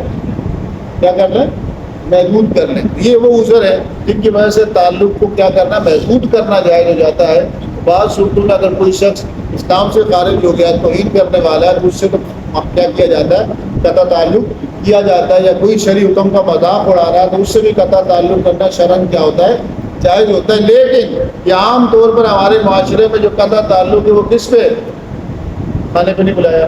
کیا کر لیں؟ محدود کر لیں۔ یہ وہ عذر ہے جن کی وجہ سے تعلق کو کیا کرنا؟ محدود کرنا جائز ہو جاتا ہے۔ بعض صورتوں میں اگر کوئی شخص اسلام سے خارج ہو گیا، توہین کرنے والا ہے، تو اس سے تو کیا کیا جاتا ہے؟ قطع تعلق کیا جاتا ہے۔ یا کوئی شرعی حکم کا مذاق اڑا رہا ہے تو اس سے بھی قطع تعلق کرنا شرعاً کیا ہوتا ہے؟ جائز ہوتا ہے، لیکن یہ عام طور پر ہمارے معاشرے میں جو قطع تعلق ہے وہ کس پہ؟ کھانے پہ نہیں بلایا،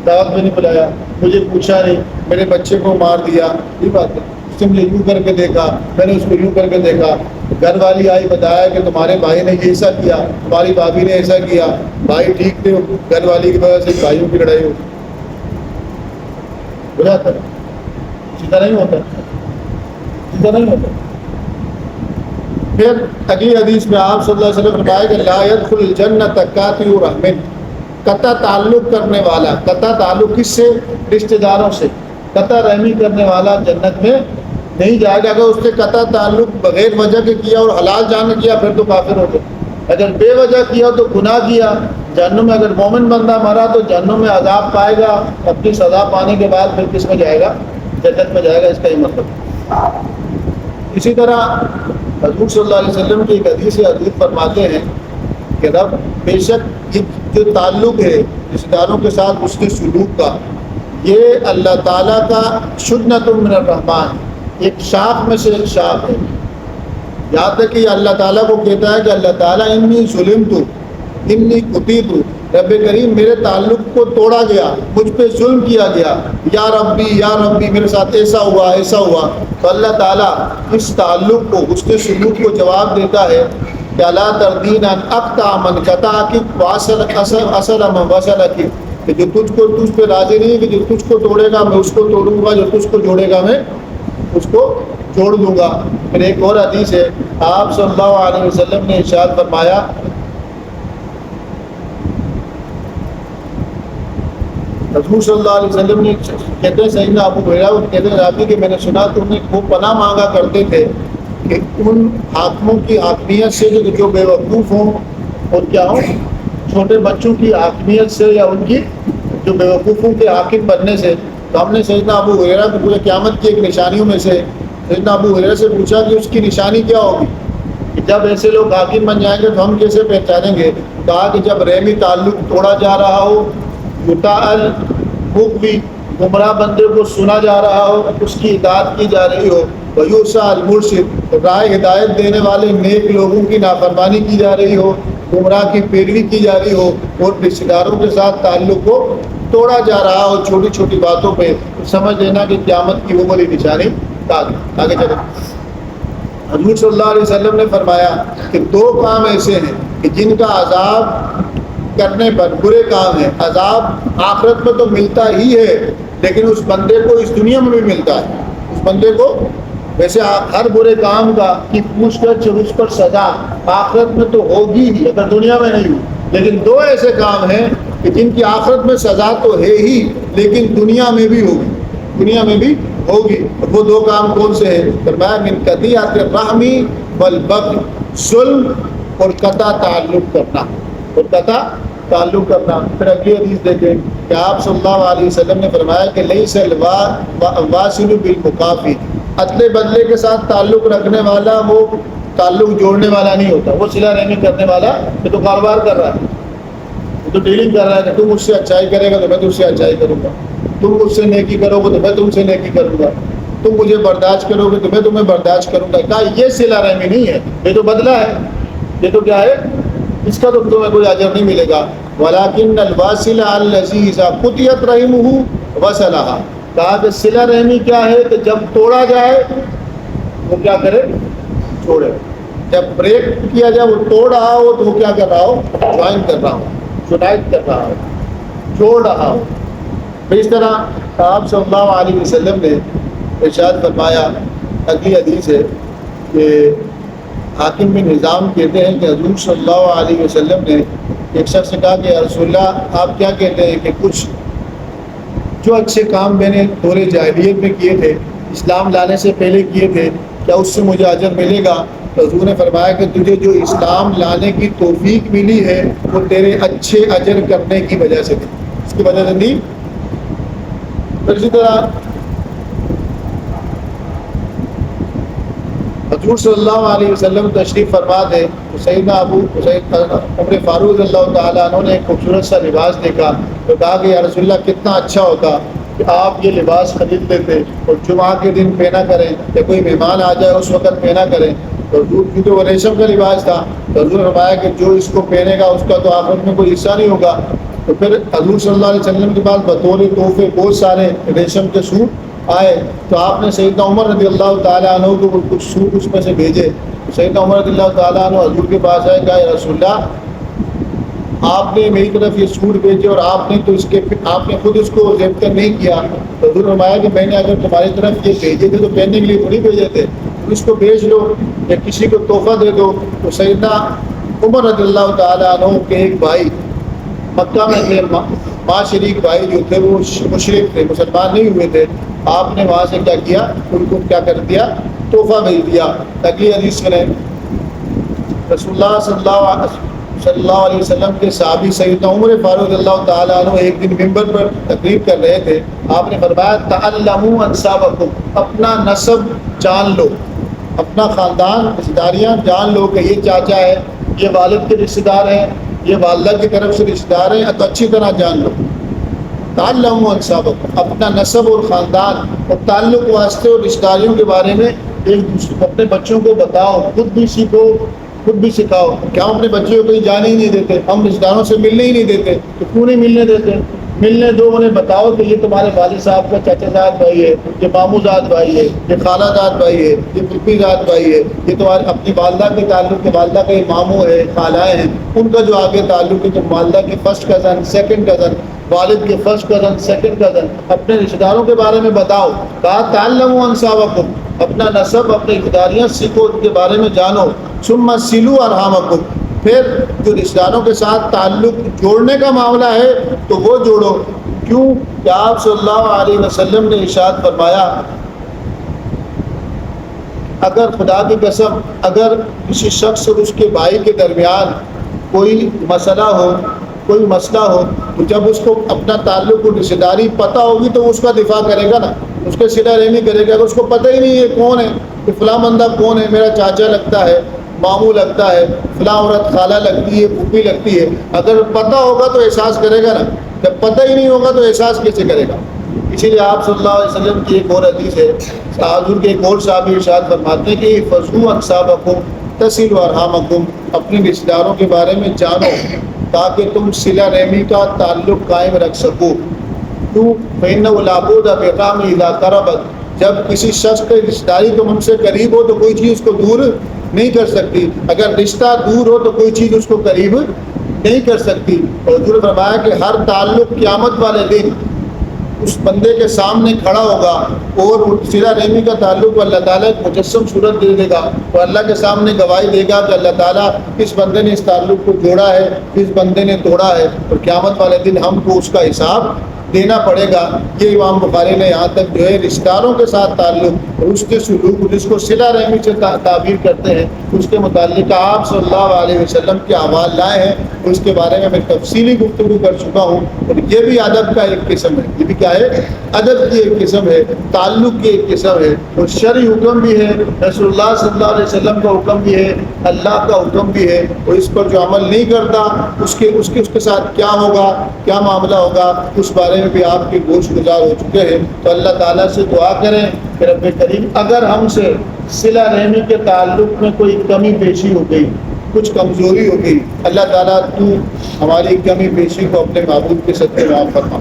دعوت پہ نہیں بلایا، مجھے پوچھا نہیں، میرے بچے کو مار دیا، یہ بات ہے، اس نے مجھے یوں کر کے دیکھا، میں نے اس کو یوں کر کے دیکھا، گھر والی آئی بتایا کہ تمہارے بھائی نے ایسا کیا، تمہاری بھابھی نے ایسا کیا، بھائی ٹھیک تھے، گھر والی کی وجہ سے بھائیوں کی لڑائی ہو جاتا ہے، سیدھا نہیں ہوتا، سیدھا نہیں ہوتا۔ پھر اگلی حدیث میں آپ صلی اللہ علیہ وسلم نے فرمایا کہ لا يدخل الجنۃ قاطع رحم، قطع تعلق کرنے والا، قطع تعلق کس سے؟ رشتہ داروں سے، قطع رحمی کرنے والا جنت میں نہیں جائے گا۔ اگر اس سے قطع تعلق بغیر وجہ کے کیا اور حلال جان کے کیا پھر تو کافر ہو گیا، اگر بے وجہ کیا تو گناہ کیا جہنم میں، اگر مومن بندہ مرا تو جہنم میں عذاب پائے گا، اپنی سزا پانے کے بعد پھر کس میں جائے گا؟ جنت میں جائے گا، اس کا ہی مطلب۔ اسی طرح حضور صلی اللہ علیہ وسلم کی ایک حدیث فرماتے ہیں کہ رب بے شک جو تعلق ہے رشتہ داروں کے ساتھ اس کے سلوک کا، یہ اللہ تعالیٰ کا سنت من الرحمن، ایک شاخ میں سے ایک شاخ ہے۔ یاد ہے کہ یہ اللہ تعالیٰ کو کہتا ہے کہ اللہ تعالیٰ انی ظلمت انی قتیت، رب کریم میرے تعلق کو توڑا گیا، مجھ پہ ظلم کیا گیا، یا ربی میرے ساتھ ایسا ہوا ایسا ہوا۔ تو اللہ تعالیٰ اس تعلق کو، اس کے سلوک کو جواب دیتا ہے کہ الا ترضین ان اقطع من قطعک واصل اصل من وصلک، کہ جو تجھ پہ راضی نہیں ہے کہ جو تجھ کو توڑے گا میں اس کو توڑوں گا، جو تجھ کو جوڑے گا میں اس کو جوڑ دوں گا۔ پھر ایک اور حدیث ہے، آپ صلی اللہ علیہ وسلم نے ارشاد فرمایا، حضور صلی اللہ علیہ وسلم نے کہتے ہیں سیدنا ابو ہریرہ کہتے ہیں رابی کہ میں نے سنا تو انہیں وہ پناہ مانگا کرتے تھے کہ ان حاکموں کی حاکمیت سے جو بے وقوف ہوں اور کیا ہوں، چھوٹے بچوں کی حاکمیت سے یا ان کی جو بے وقوفوں کے حاکم بننے سے۔ تو ہم نے سیدنا ابو ہریرہ کو پورے قیامت کی ایک نشانیوں میں سے سیدنا ابو ہریرہ سے پوچھا کہ اس کی نشانی کیا ہوگی، کہ جب ایسے لوگ حاکم بن جائیں گے تو ہم کیسے پہچانیں گے؟ کہا کہ جب رحمی تعلق توڑا جا رہا ہو، متعل مقوی گمراہ بندے کو سنا جا رہا ہو، اس کی اطاعت کی جا رہی ہو، ویوسع المرشد راہ ہدایت دینے والے نیک لوگوں کی نافرمانی کی جا رہی ہو، گمراہ کی پیروی کی جا رہی ہو، اور رشتہ داروں کے ساتھ تعلق کو توڑا جا رہا ہو چھوٹی چھوٹی باتوں پہ، سمجھ لینا کہ قیامت کی وہ بڑی نشانی آگے چلے۔ حضور صلی اللہ علیہ وسلم نے فرمایا کہ دو کام ایسے ہیں کہ جن کا عذاب کرنے پر، برے کام ہیں، عذاب آخرت میں تو ملتا ہی ہے لیکن اس بندے کو اس دنیا میں بھی ملتا ہے، اس بندے کو ویسے ہر برے کام کا کی پوچھ کر اس پر سزا آخرت میں تو ہوگی ہی اگر دنیا میں نہیں ہوئی، لیکن دو ایسے کام ہیں کہ جن کی آخرت میں سزا تو ہے ہی لیکن دنیا میں بھی ہوگی، دنیا میں بھی ہوگی۔ وہ دو کام کون سے ہیں؟ فرمایا من قطیعۃ الرحم والبغی، ظلم اور قطع تعلق کرنا، اور قطع تعلق کرنا۔ پھر اگلی حدیث دیکھیں کہ آپ صلی اللہ علیہ وسلم نے فرمایا کہ لیس الواصل بالمکافی، ادلے بدلے کے ساتھ تعلق رکھنے والا وہ تعلق جوڑنے والا نہیں ہوتا، وہ صلہ رحمی کرنے والا یہ تو کاروبار کر رہا ہے، وہ تو ڈیلنگ کر رہا ہے کہ تم مجھ سے اچھائی کرے گا تو میں تم سے اچھائی کروں گا، تم مجھ سے نیکی کرو گے تو میں تم سے نیکی کروں گا، تم مجھے برداشت کرو گے تو میں تمہیں برداشت کروں گا۔ کہا یہ صلہ رحمی نہیں ہے، یہ تو بدلہ ہے، یہ تو کیا ہے، اس کا تو تمہیں کوئی اجر نہیں ملے گا۔ وَلَكِنَّ الْوَاصِلَ الَّذِي إِذَا قُطِعَتْ رَحِمُهُ وَصَلَهَا، کہا کہ صلہ رحمی کیا ہے کہ جب توڑا جائے وہ کیا کرے، چھوڑے، جب بریک کیا جائے وہ توڑ رہا ہو تو وہ کیا کر رہا ہو، جوائن کر رہا ہو، یونائٹ کر رہا ہو، جوڑ رہا ہو۔ اس طرح آپ صلی اللہ علیہ وسلم نے ارشاد فرمایا، اگلی حدیث ہے کہ حاکم بن نظام کہتے ہیں کہ حضور صلی اللہ علیہ وسلم نے ایک شخص سے کہا کہ یا رسول اللہ آپ کیا کہتے ہیں کہ کچھ جو اچھے کام میں نے دور جاہلیت میں کیے تھے، اسلام لانے سے پہلے کیے تھے، کیا اس سے مجھے اجر ملے گا؟ تو حضور نے فرمایا کہ تجھے جو اسلام لانے کی توفیق ملی ہے وہ تیرے اچھے اجر کرنے کی وجہ سے تھی، اس کی وجہ سے نہیں۔ اسی طرح حضور صلی اللہ علیہ وسلم تشریف فرما تھے تو سیدنا عمر فاروق اللہ تعالیٰ عنہ نے ایک خوبصورت سا لباس دیکھا تو کہا کہ یا رسول اللہ کتنا اچھا ہوتا کہ آپ یہ لباس خرید لیتے اور جمعہ کے دن پہنا کریں یا کوئی مہمان آ جائے اس وقت پہنا کریں۔ تو حضور کیونکہ وہ ریشم کا لباس تھا تو حضور نے فرمایا کہ جو اس کو پہنے گا اس کا تو آخرت میں کوئی حصہ نہیں ہوگا. تو پھر حضور صلی اللہ علیہ وسلم کے پاس بطور تحفے بہت سارے ریشم کے سوٹ آئے تو آپ نے سیدنا عمر رضی اللہ تعالیٰ عنہ کو کچھ سوٹ اس میں سے بھیجے. سیدنا عمر رضی اللہ تعالیٰ عنہ حضور کے پاس آئے کہا یا رسول اللہ آپ نے میری طرف یہ سوٹ بھیجے اور آپ نے خود اس کو ضبط نہیں کیا. تو حضور نے فرمایا کہ میں نے اگر تمہاری طرف یہ بھیجے تھے تو پہننے کے لیے تھوڑی بھیجے تھے, اس کو بیچ لو یا کسی کو تحفہ دے دو. تو سیدنا عمر رضی اللہ تعالیٰ عنہ کے ایک بھائی مکہ میں تھے, ماں شریک بھائی جو تھے وہ مشرک تھے, مسلمان نہیں ہوئے تھے. آپ نے وہاں سے کیا کیا, ان کو کیا کر دیا, تحفہ بھیج دیا. اگلی حدیث میں رسول اللہ صلی اللہ علیہ وسلم کے صحابی سیدنا عمر فاروق رضی اللہ تعالیٰ عنہ ایک دن ممبر پر تقریر کر رہے تھے. آپ نے فرمایا تعلموا انسابکم, اپنا نسب جان لو, اپنا خاندان رشتہ داریاں جان لو کہ یہ چاچا ہے, یہ والد کے رشتہ دار ہیں, یہ والدہ کی طرف سے رشتہ دار ہیں, تو اچھی طرح جان لو. تعلموا انسابکم, اپنا نسب اور خاندان اور تعلق واسطے اور رشتہ داریوں کے بارے میں ایک دوسرے اپنے بچوں کو بتاؤ, خود بھی سیکھو خود بھی سکھاؤ. کیا ہم اپنے بچوں کو کہیں جانے ہی نہیں دیتے, ہم رشتہ داروں سے ملنے ہی نہیں دیتے, تو کیوں نہیں ملنے دیتے؟ ملنے دو, انہیں بتاؤ کہ یہ تمہارے والد صاحب کا چچا زاد بھائی ہے, یہ ماموں زاد بھائی ہے, یہ خالہ زاد بھائی ہے, یہ پھپھی زاد بھائی ہے, یہ تمہارے اپنی والدہ کے تعلق کے والدہ کا یہ ماموں ہے, خالائیں ہیں, ان کا جو آگے تعلق ہے تو والدہ کے فرسٹ کزن سیکنڈ کزن, والد کے فرسٹ کزن سیکنڈ کزن, اپنے رشتہ داروں کے بارے میں بتاؤ. کہا تعلموا انسابکم, اپنا نسب اپنی رشتہ داریاں سیکھو, ان کے بارے میں جانو. ثم صلوا ارحامکم, پھر جو رشتہ داروں کے ساتھ تعلق جوڑنے کا معاملہ ہے تو وہ جوڑو. کیوں کہ آپ صلی اللہ علیہ وسلم نے ارشاد فرمایا اگر خدا کی قسم اگر کسی شخص اور اس کے بھائی کے درمیان کوئی مسئلہ ہو تو جب اس کو اپنا تعلق اور رشتہ داری پتہ ہوگی تو اس کا دفاع کرے گا نا, اس کے صلہ رحمی کرے گا. اگر اس کو پتہ ہی نہیں ہے کون ہے, کہ فلاں بندہ کون ہے, میرا چاچا لگتا ہے, ماموں لگتا ہے, فلاں عورت خالہ لگتی ہے, پھوپھی لگتی ہے, اگر پتہ ہوگا تو احساس کرے گا نا, جب پتہ ہی نہیں ہوگا تو احساس کیسے کرے گا؟ اسی لیے آپ صلی اللہ علیہ وسلم کی ایک اور حدیث ہے, حضور کے ایک اور صحابی ارشاد فرماتے ہیں کہ فضوا انسابکم تصلوا ارحامکم, اپنے رشتہ داروں کے بارے میں جانو تاکہ تم صلہ رحمی کا تعلق قائم رکھ سکو. تو فإنه لا بد بقام اذا قربت, جب کسی شخص کی رشتہ داری تم ہم سے قریب ہو تو کوئی چیز اس کو دور نہیں کر سکتی, اگر رشتہ دور ہو تو کوئی چیز اس کو قریب نہیں کر سکتی. اور حضور نے فرمایا کہ ہر تعلق قیامت والے دن اس بندے کے سامنے کھڑا ہوگا اور صلہ رحمی کا تعلق اللہ تعالیٰ ایک مجسم صورت دے دے گا اور اللہ کے سامنے گواہی دے گا کہ اللہ تعالیٰ اس بندے نے اس تعلق کو جوڑا ہے, اس بندے نے توڑا ہے, اور قیامت والے دن ہم کو اس کا حساب دینا پڑے گا. یہ امام بخاری نے یہاں تک جو ہے رشتہ داروں کے ساتھ تعلق اور اس کے سلوک جس کو صلہ رحمی سے تعبیر کرتے ہیں اس کے متعلق آپ صلی اللہ علیہ وسلم کے احوال لائے ہیں, اور اس کے بارے میں تفصیلی گفتگو کر چکا ہوں. اور یہ بھی ادب کا ایک قسم ہے, یہ بھی کیا ہے, ادب کی ایک قسم ہے, تعلق کی ایک قسم ہے, اور شرعی حکم بھی ہے, رسول اللہ صلی اللہ علیہ وسلم کا حکم بھی ہے, اللہ کا حکم بھی ہے, اور اس پر جو عمل نہیں کرتا اس کے ساتھ کیا ہوگا, کیا معاملہ ہوگا, اس بارے میں بھی آپ کے گوش گزار ہو چکے ہیں. تو اللہ تعالیٰ سے دعا کریں کہ رب کریم اگر ہم سے صلہ رحمی کے تعلق میں کوئی کمی پیشی ہو گئی, کچھ کمزوری ہو گئی, اللہ تعالیٰ تو ہماری کمی پیشی کو اپنے معبود کے صدقے معاف فرما.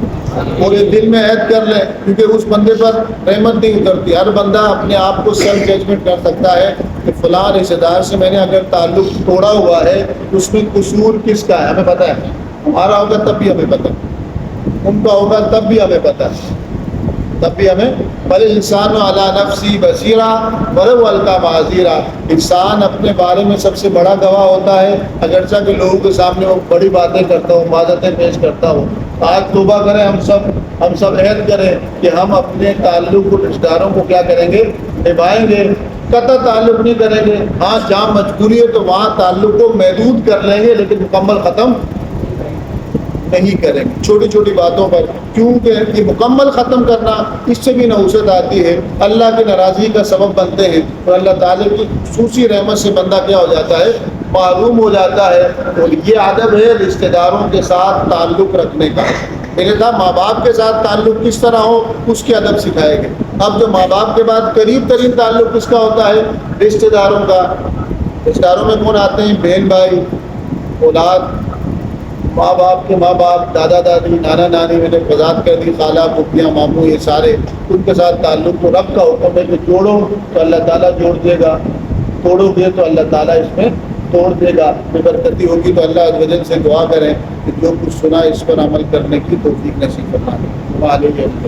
اور یہ دل میں عہد کر لیں کیونکہ اس بندے پر رحمت نہیں اترتی. ہر بندہ اپنے آپ کو سیلف ججمنٹ کر سکتا ہے کہ فلاں رشتہ دار سے میں نے اگر تعلق توڑا ہوا ہے اس میں قصور کس کا ہے, ہمیں پتہ ہے. ہمارا ہوگا تب بھی ہمیں پتہ, ان کا ہوگا تب بھی ہمیں پتہ, تب بھی ہمیں. بل انسان علی نفسی بصیرہ ولو القی معاذیرہ, انسان اپنے بارے میں سب سے بڑا گواہ ہوتا ہے اگرچہ کہ لوگوں کے سامنے وہ بڑی باتیں کرتا ہو, معذرتیں پیش کرتا ہو. آج توبہ کریں ہم سب عہد کریں کہ ہم اپنے تعلق و رشتہ داروں کو کیا کریں گے, نبھائیں گے, قطع تعلق نہیں کریں گے. ہاں جہاں مجبوری ہے تو وہاں تعلق کو محدود کر لیں گے لیکن مکمل ختم نہیں کریں گے چھوٹی چھوٹی باتوں پر, کیونکہ یہ مکمل ختم کرنا اس سے بھی نحوست آتی ہے, اللہ کی ناراضگی کا سبب بنتے ہیں, اور اللہ تعالیٰ کی خصوصی رحمت سے بندہ کیا ہو جاتا ہے, معروم ہو جاتا ہے. اور یہ ادب ہے رشتہ داروں کے ساتھ تعلق رکھنے کا. میرے تھا ماں باپ کے ساتھ تعلق کس طرح ہو اس کے ادب سکھائے گئے. اب جو ماں باپ کے بعد قریب ترین تعلق کس کا ہوتا ہے؟ رشتہ داروں کا۔ رشتہ داروں میں کون آتے ہیں؟ بہن بھائی، اولاد، ماں باپ کے ماں باپ، دادا دادی، نانا نانی، میں نے وضاحت کر دی، خالہ پھوپھیاں ماموں، یہ سارے ان کے ساتھ تعلق کو رب کا حکم ہے کہ جوڑو تو اللہ تعالیٰ جوڑ دے گا، توڑو گے تو اللہ تعالیٰ اس میں توڑ دے گا۔ بے برکتی ہوگی تو اللہ عز و جل سے دعا کریں کہ جو کچھ سنا اس پر عمل کرنے کی توفیق نصیب فرمائے۔